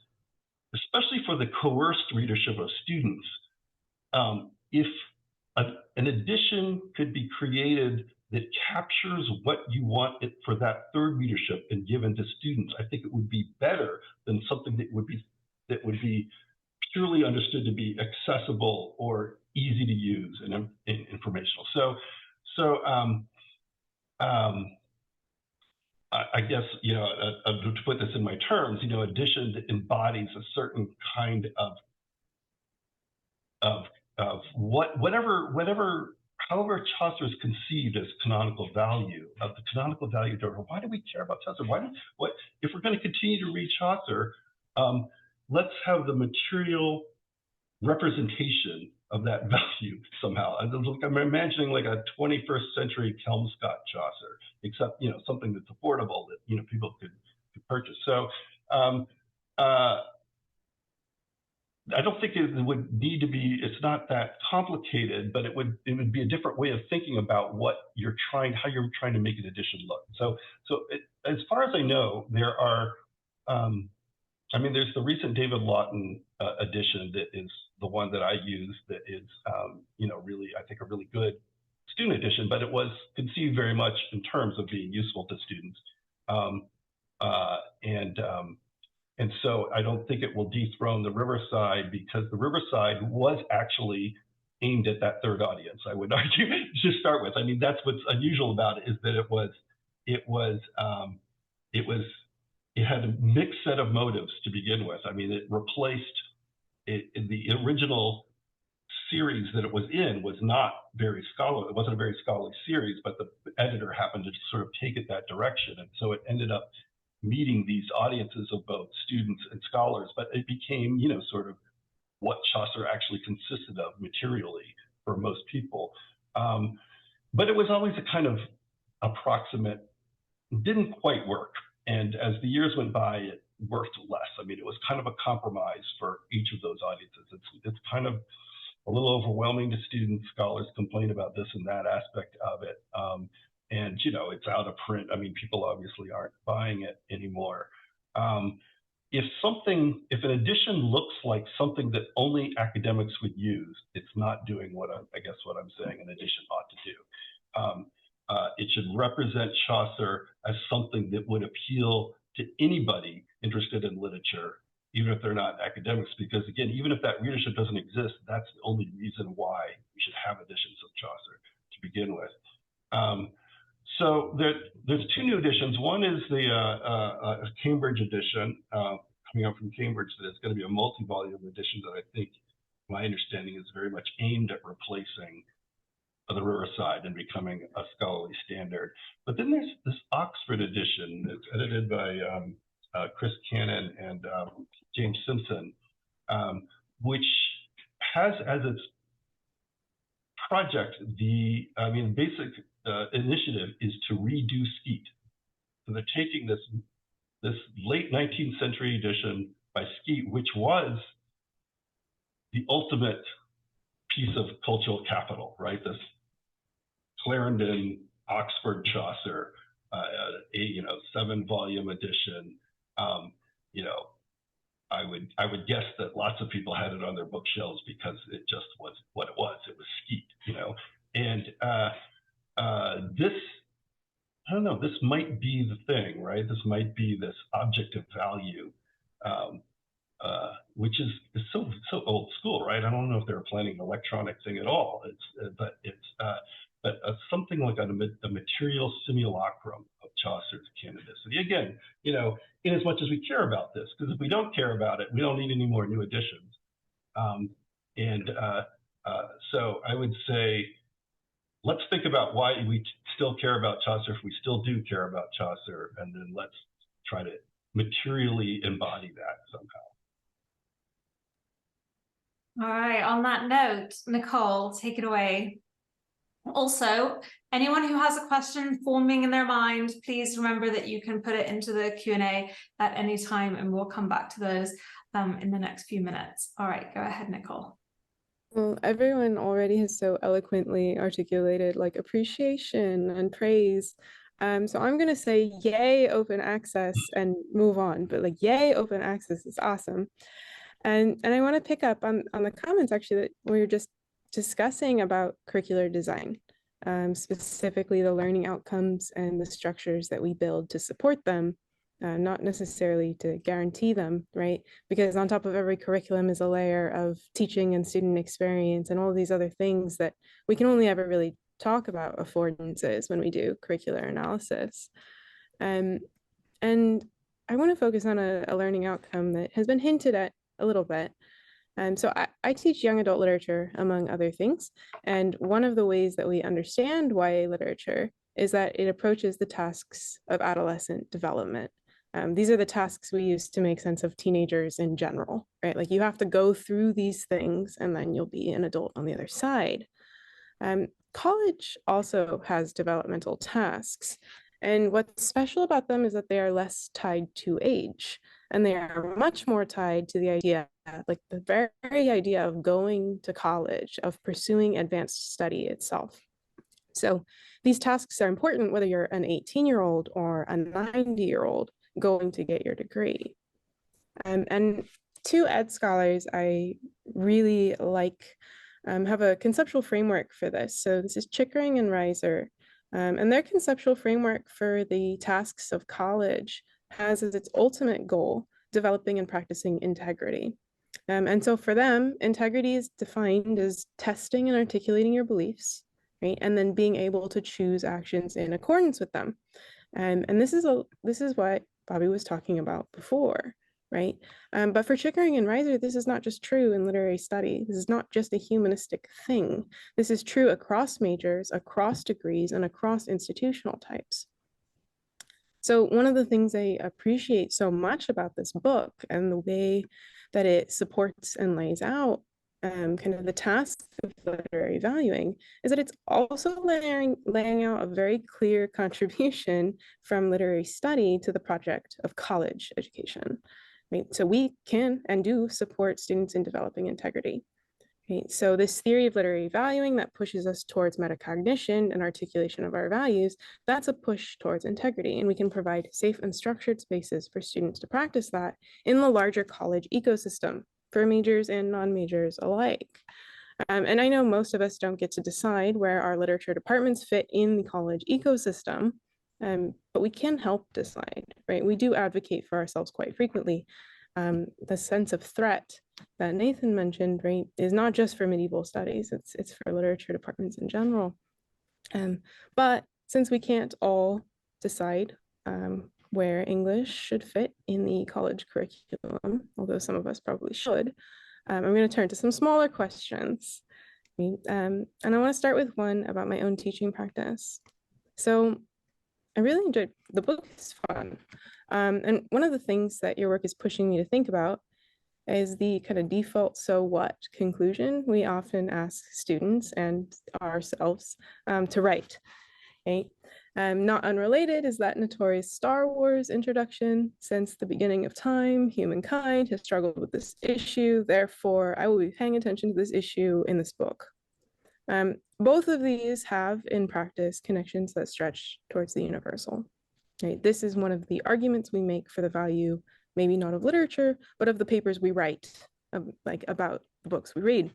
especially for the coerced readership of students, if an edition could be created that captures what you want it for that third readership and given to students, I think it would be better than something that would be purely understood to be accessible or easy to use and informational. I guess, to put this in my terms, addition embodies a certain kind of however Chaucer is conceived as canonical value, of the canonical value to her. Why do we care about Chaucer? If we're going to continue to read Chaucer, let's have the material representation of that value somehow. I'm imagining like a 21st century Kelmscott Chaucer, except something that's affordable that people could purchase. So I don't think it would need to be. It's not that complicated, but it would be a different way of thinking about how you're trying to make an edition look. So as far as I know, there are. There's the recent David Lawton edition that is the one that I use. That is, really, I think, a really good student edition. But it was conceived very much in terms of being useful to students, and so I don't think it will dethrone the Riverside, because the Riverside was actually aimed at that third audience, I would argue, to start with. I mean, that's what's unusual about it, is that it had a mixed set of motives to begin with. I mean, it replaced the original series that it was in was not very scholarly. It wasn't a very scholarly series, but the editor happened to sort of take it that direction. And so it ended up meeting these audiences of both students and scholars, but it became, sort of what Chaucer actually consisted of materially for most people. But it was always a kind of approximate, didn't quite work. And as the years went by, it worked less. I mean, it was kind of a compromise for each of those audiences. It's kind of a little overwhelming to students. Scholars complain about this and that aspect of it. And, it's out of print. I mean, people obviously aren't buying it anymore. If an edition looks like something that only academics would use, it's not doing what I'm saying an edition ought to do. It should represent Chaucer as something that would appeal to anybody interested in literature, even if they're not academics, because again, even if that readership doesn't exist, that's the only reason why we should have editions of Chaucer to begin with. So there's two new editions. One is the Cambridge edition, coming up from Cambridge, that is going to be a multi-volume edition that I think, my understanding, is very much aimed at replacing the Riverside and becoming a scholarly standard. But then there's this Oxford edition that's edited by Chris Cannon and James Simpson, which has as its project basic initiative is to redo Skeet. So they're taking this late 19th century edition by Skeet, which was the ultimate piece of cultural capital, right? This Clarendon Oxford Chaucer, 7-volume edition. I would guess that lots of people had it on their bookshelves because it just was what it was. It was Skeet, and this might be the thing, right? This might be this object of value, which is so old school, right? I don't know if they were planning an electronic thing at all. But something like a material simulacrum of Chaucer's canonicity. Again, in as much as we care about this, because if we don't care about it, we don't need any more new editions. So I would say, let's think about why we still care about Chaucer, if we still do care about Chaucer, and then let's try to materially embody that somehow. All right, on that note, Nichole, take it away. Also, anyone who has a question forming in their mind, please remember that you can put it into the Q&A at any time, and we'll come back to those in the next few minutes. All right, go ahead, Nichole. Well, everyone already has so eloquently articulated like appreciation and praise. So I'm going to say yay open access and move on, but like yay open access is awesome. And I want to pick up on the comments actually that we were just discussing about curricular design, specifically the learning outcomes and the structures that we build to support them, not necessarily to guarantee them, right? Because on top of every curriculum is a layer of teaching and student experience and all these other things that we can only ever really talk about affordances when we do curricular analysis. And I want to focus on a learning outcome that has been hinted at a little bit. So I teach young adult literature, among other things. And one of the ways that we understand YA literature is that it approaches the tasks of adolescent development. These are the tasks we use to make sense of teenagers in general, right? Like you have to go through these things and then you'll be an adult on the other side. College also has developmental tasks. And what's special about them is that they are less tied to age, and they are much more tied to the idea, like the very idea of going to college, of pursuing advanced study itself. So these tasks are important whether you're an 18-year-old or a 90-year-old going to get your degree. And two ed scholars I really like have a conceptual framework for this. So this is Chickering and Reiser. And their conceptual framework for the tasks of college has as its ultimate goal developing and practicing integrity. And so for them, integrity is defined as testing and articulating your beliefs, right? And then being able to choose actions in accordance with them. And this is what Bobby was talking about before, right? But for Chickering and Reiser, this is not just true in literary study. This is not just a humanistic thing. This is true across majors, across degrees, and across institutional types. So one of the things I appreciate so much about this book and the way that it supports and lays out kind of the task of literary valuing is that it's also laying out a very clear contribution from literary study to the project of college education. Right? So we can and do support students in developing integrity. Right? So this theory of literary valuing that pushes us towards metacognition and articulation of our values, that's a push towards integrity. And we can provide safe and structured spaces for students to practice that in the larger college ecosystem for majors and non-majors alike. And I know most of us don't get to decide where our literature departments fit in the college ecosystem, but we can help decide, right? We do advocate for ourselves quite frequently. The sense of threat that Nathan mentioned, right, is not just for medieval studies, it's for literature departments in general. But since we can't all decide where English should fit in the college curriculum, although some of us probably should, I'm going to turn to some smaller questions. And I want to start with one about my own teaching practice. So I really enjoyed the book. It's fun. And one of the things that your work is pushing me to think about is the kind of default "so what" conclusion we often ask students and ourselves to write. Right? Not unrelated is that notorious Star Wars introduction. Since the beginning of time, humankind has struggled with this issue. Therefore, I will be paying attention to this issue in this book. Both of these have, in practice, connections that stretch towards the universal. Right? This is one of the arguments we make for the value, maybe not of literature, but of the papers we write, like about the books we read.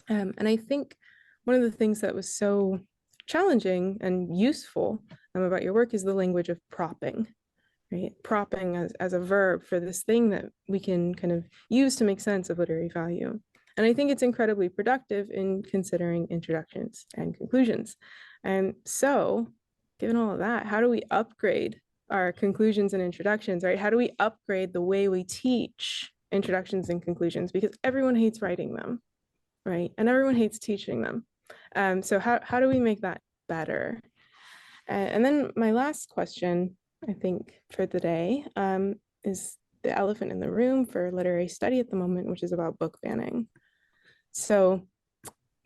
And I think one of the things that was so challenging and useful about your work is the language of propping, right? Propping as a verb for this thing that we can kind of use to make sense of literary value. And I think it's incredibly productive in considering introductions and conclusions. And so, given all of that, how do we upgrade our conclusions and introductions, right? How do we upgrade the way we teach introductions and conclusions? Because everyone hates writing them, right? And everyone hates teaching them. So how do we make that better? And then my last question, I think, for the day is the elephant in the room for literary study at the moment, which is about book banning. So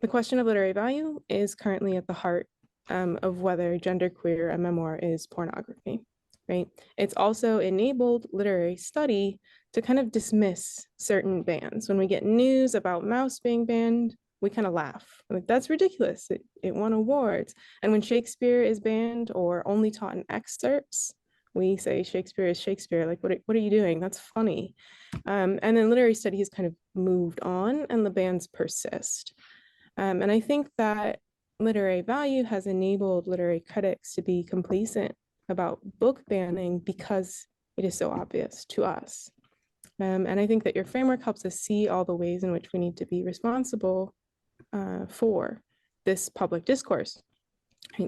the question of literary value is currently at the heart of whether genderqueer a memoir is pornography, right? It's also enabled literary study to kind of dismiss certain bans. When we get news about Mouse being banned, we kind of laugh. Like, that's ridiculous. It won awards. And when Shakespeare is banned or only taught in excerpts, we say Shakespeare is Shakespeare. Like, what are you doing? That's funny. And then literary study has kind of moved on and the bans persist. And I think that literary value has enabled literary critics to be complacent about book banning because it is so obvious to us. And I think that your framework helps us see all the ways in which we need to be responsible for this public discourse.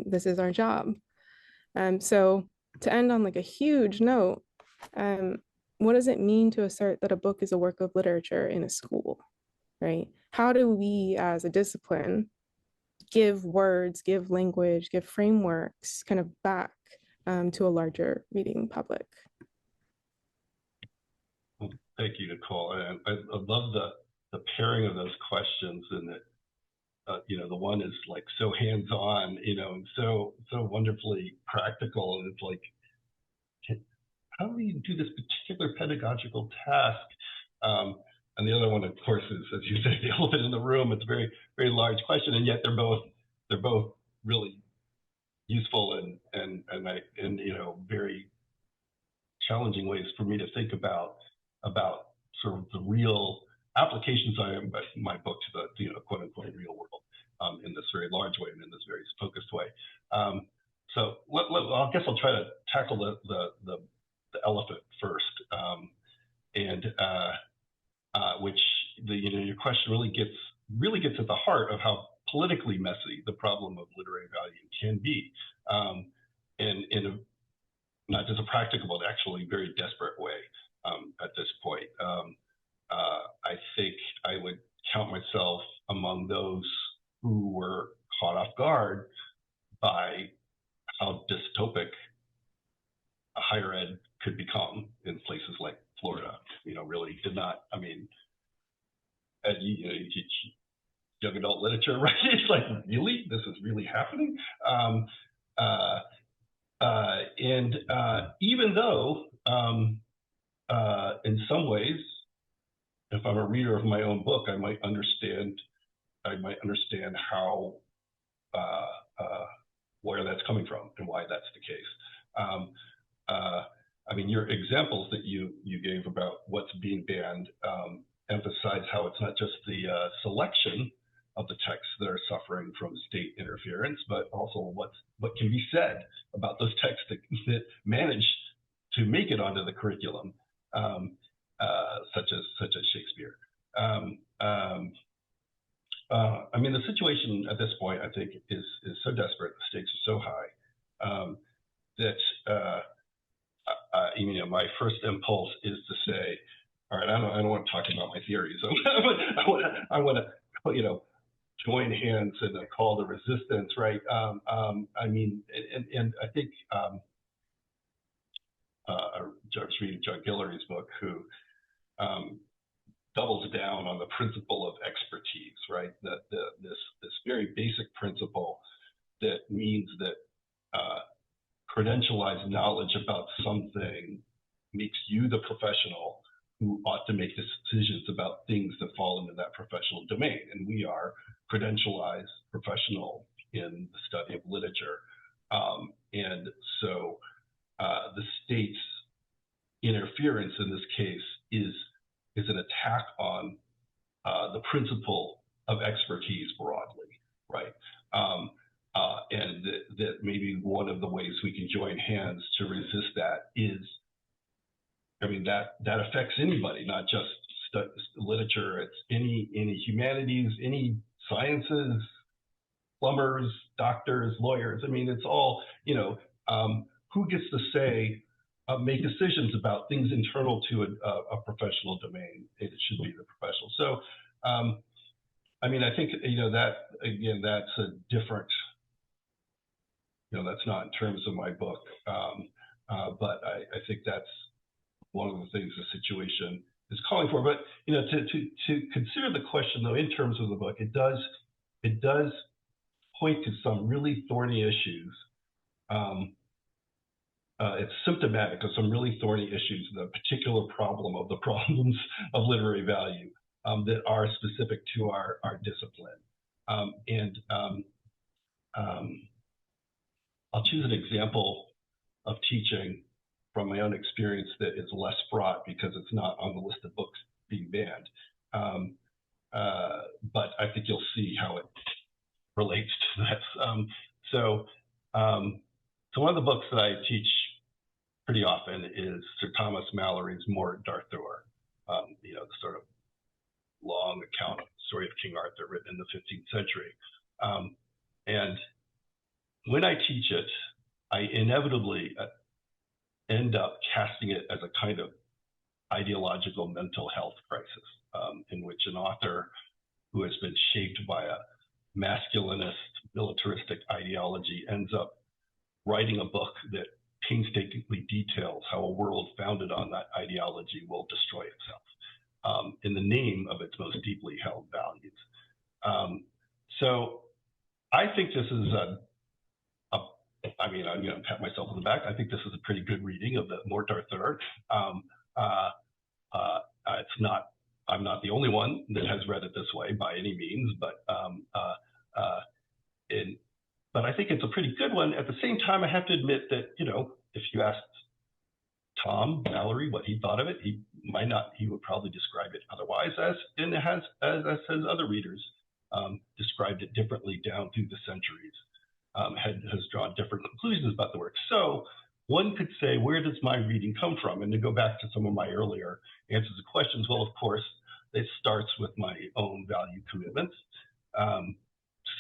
This is our job. So to end on like a huge note, what does it mean to assert that a book is a work of literature in a school, right? How do we as a discipline give words, give language, give frameworks kind of back to a larger reading public? Well, thank you, Nichole. And I love the pairing of those questions, and that the one is like so hands-on, and so wonderfully practical, and it's like, how do you do this particular pedagogical task? And the other one, of course, is, as you say, the elephant in the room. It's a very, very large question, and yet they're both really useful and very challenging ways for me to think about sort of the real applications of my book to the quote unquote real world in this very large way and in this very focused way. So I guess I'll try to tackle the elephant first, which your question really gets at the heart of how politically messy the problem of literary value can be, and in a not just a practical but actually very desperate way at this point. I think I would count myself among those who were caught off guard by how dystopic a higher ed could become in places like Florida. Really did not. I mean, young adult literature, right? It's like, really, this is really happening. And even though, in some ways, if I'm a reader of my own book, I might understand how where that's coming from and why that's the case. I mean, your examples that you gave about what's being banned emphasize how it's not just the selection of the texts that are suffering from state interference, but also what can be said about those texts that manage to make it onto the curriculum, such as Shakespeare. I mean, the situation at this point, I think, is so desperate. The stakes are so high that my first impulse is to say, all right, I don't want to talk about my theories. I want to join hands and call the resistance, right? I mean, and I think I was reading John Guillory's book, who doubles down on the principle of expertise, right? That this very basic principle that means that credentialized knowledge about something makes you the professional who ought to make decisions about things that fall into that professional domain. And we are credentialized professional in the study of literature. And so the state's interference in this case is an attack on the principle of expertise broadly, right? And that maybe one of the ways we can join hands to resist that is, I mean, that affects anybody, not just literature. It's any humanities, any sciences, plumbers, doctors, lawyers. I mean, it's all, who gets to say, make decisions about things internal to a professional domain? It should be the professional. So, I mean, I think, that, again, that's a different, that's not in terms of my book, but I think that's one of the things the situation is calling for. But, to consider the question, though, in terms of the book, it does point to some really thorny issues. It's symptomatic of some really thorny issues, the particular problem of the problems of literary value that are specific to our discipline. I'll choose an example of teaching from my own experience that is less fraught because it's not on the list of books being banned. But I think you'll see how it relates to that. So one of the books that I teach pretty often is Sir Thomas Malory's Morte d'Arthur, the sort of long account of the story of King Arthur written in the 15th century. And when I teach it, I inevitably end up casting it as a kind of ideological mental health crisis, in which an author who has been shaped by a masculinist, militaristic ideology ends up writing a book that painstakingly details how a world founded on that ideology will destroy itself in the name of its most deeply held values. So I think this is I mean, I'm going to pat myself on the back. I think this is a pretty good reading of the Morte d'Arthur. It's not, I'm not the only one that has read it this way by any means, but I think it's a pretty good one. At the same time, I have to admit that, you know, if you asked Tom Mallory what he thought of it, he might not, he would probably describe it otherwise, as his other readers described it differently down through the centuries, has drawn different conclusions about the work. So one could say, where does my reading come from? And to go back to some of my earlier answers to questions, well, of course, it starts with my own value commitments.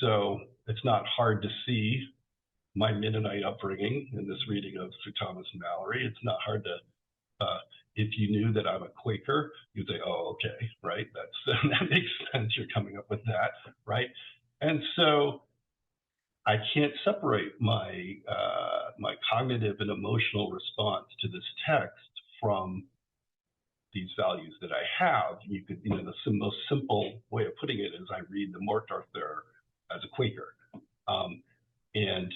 So it's not hard to see my Mennonite upbringing in this reading of Sir Thomas Mallory. It's not hard to, if you knew that I'm a Quaker, you'd say, oh, okay, right? That makes sense. You're coming up with that, right? And so I can't separate my my cognitive and emotional response to this text from these values that I have. You could, you know, the most simple way of putting it is I read the Morte d'Arthur as a Quaker, and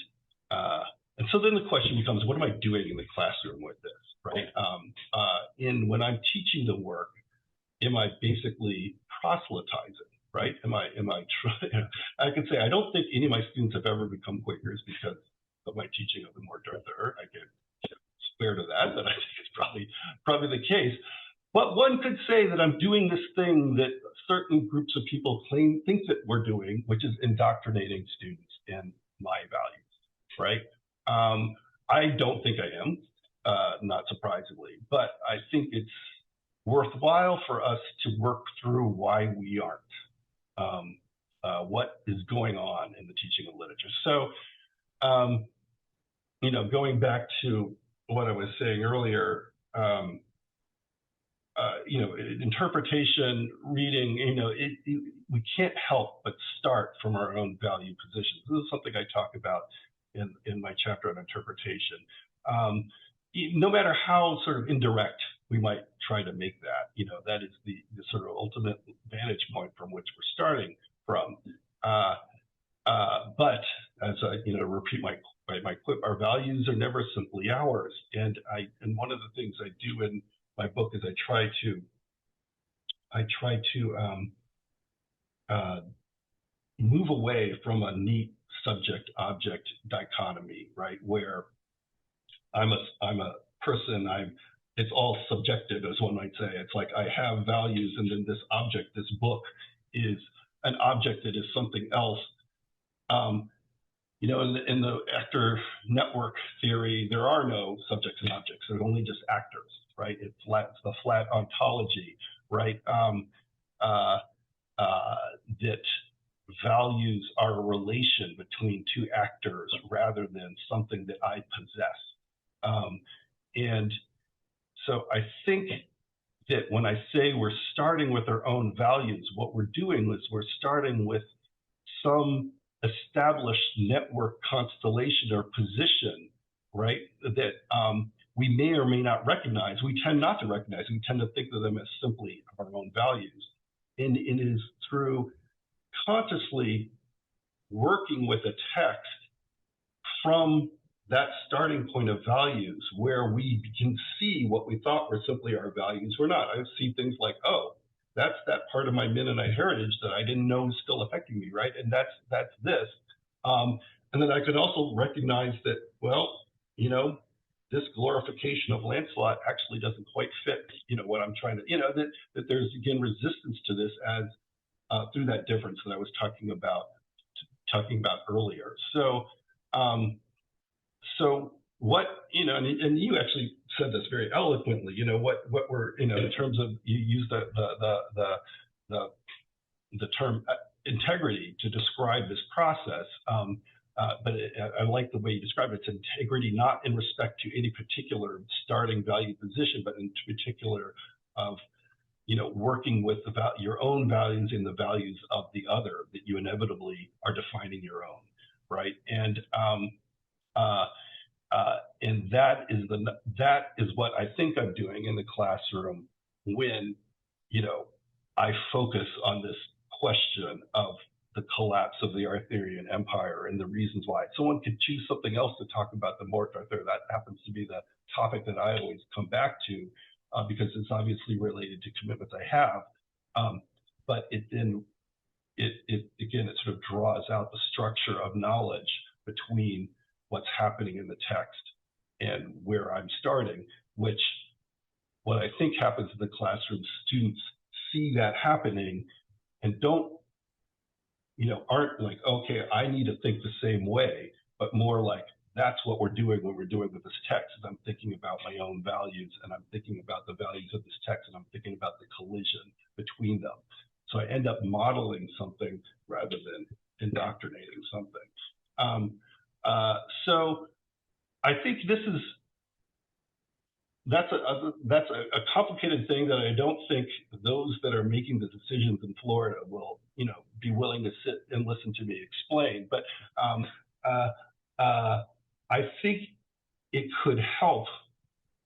so then the question becomes, what am I doing in the classroom with this, right? When I'm teaching the work, am I basically proselytizing, right? Am I trying? I could say I don't think any of my students have ever become Quakers because of my teaching of the Morte d'Arthur. I could swear to that, but I think it's probably the case. But one could say that I'm doing this thing that certain groups of people think that we're doing, which is indoctrinating students in my values, right? I don't think I am, not surprisingly, but I think it's worthwhile for us to work through why we aren't, what is going on in the teaching of literature. So, you know, going back to what I was saying earlier, you know, interpretation, reading, you know, we can't help but start from our own value positions. This is something I talk about in my chapter on interpretation. No matter how sort of indirect we might try to make that, you know, that is the sort of ultimate vantage point from which we're starting from. But as I, you know, repeat my quip, our values are never simply ours. And one of the things I do in my book is I try to move away from a neat subject-object dichotomy, right? Where I'm a person, it's all subjective, as one might say. It's like I have values, and then this object, this book, is an object that is something else. You know, in the actor network theory, there are no subjects and objects. There are only just actors, right? It's the flat ontology, right? That values are a relation between two actors rather than something that I possess. And so I think that when I say we're starting with our own values, what we're doing is we're starting with some established network constellation or position, right, that we may or may not recognize. We tend not to recognize. We tend to think of them as simply our own values. And it is through consciously working with a text from that starting point of values where we can see what we thought were simply our values were not. I see things like, oh, that's that part of my Mennonite heritage that I didn't know was still affecting me, right? And that's this. And then I could also recognize that, well, you know, this glorification of Lancelot actually doesn't quite fit, you know, what I'm trying to, you know, that there's, again, resistance to this as through that difference that I was talking about earlier. So, so what, you know, and you actually said this very eloquently, you know, what we're, you know, in terms of, you use the term integrity to describe this process. I like the way you describe it. It's integrity, not in respect to any particular starting value position, but in particular of, you know, working with your own values and the values of the other that you inevitably are defining your own, right? And that is what I think I'm doing in the classroom when, you know, I focus on this question of the collapse of the Arthurian Empire and the reasons why. Someone could choose something else to talk about the Morte d'Arthur. That happens to be the topic that I always come back to because it's obviously related to commitments I have. But it sort of draws out the structure of knowledge between what's happening in the text and where I'm starting, which what I think happens in the classroom, students see that happening and aren't like, okay, I need to think the same way, but more like, that's what we're doing when we're doing with this text, is I'm thinking about my own values and I'm thinking about the values of this text and I'm thinking about the collision between them. So I end up modeling something rather than indoctrinating something. So I think that's a complicated thing that I don't think those that are making the decisions in Florida will, be willing to sit and listen to me explain. But I think it could help,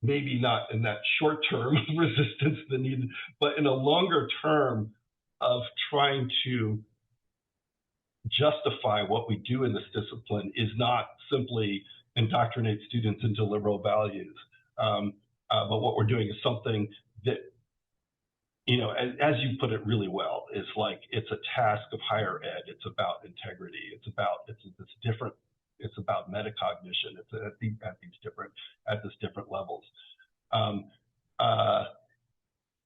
maybe not in that short term resistance the needed, but in a longer term of trying to justify what we do in this discipline is not simply indoctrinate students into liberal values. But what we're doing is something that, as you put it really well, is like, it's a task of higher ed. It's about integrity. It's about metacognition. It's at this different levels.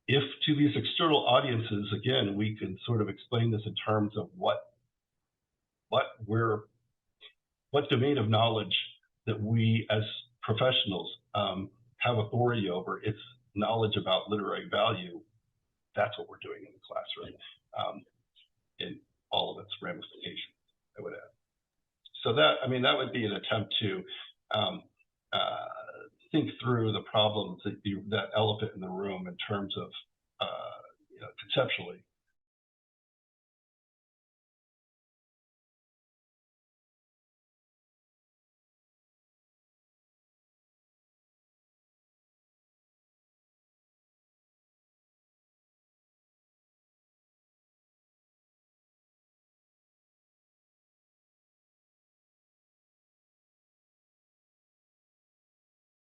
If to these external audiences, again, we can sort of explain this in terms of what domain of knowledge that we as professionals have authority over, it's knowledge about literary value. That's what we're doing in the classroom, in all of its ramifications, I would add. So that would be an attempt to think through the problems, that elephant in the room, in terms of conceptually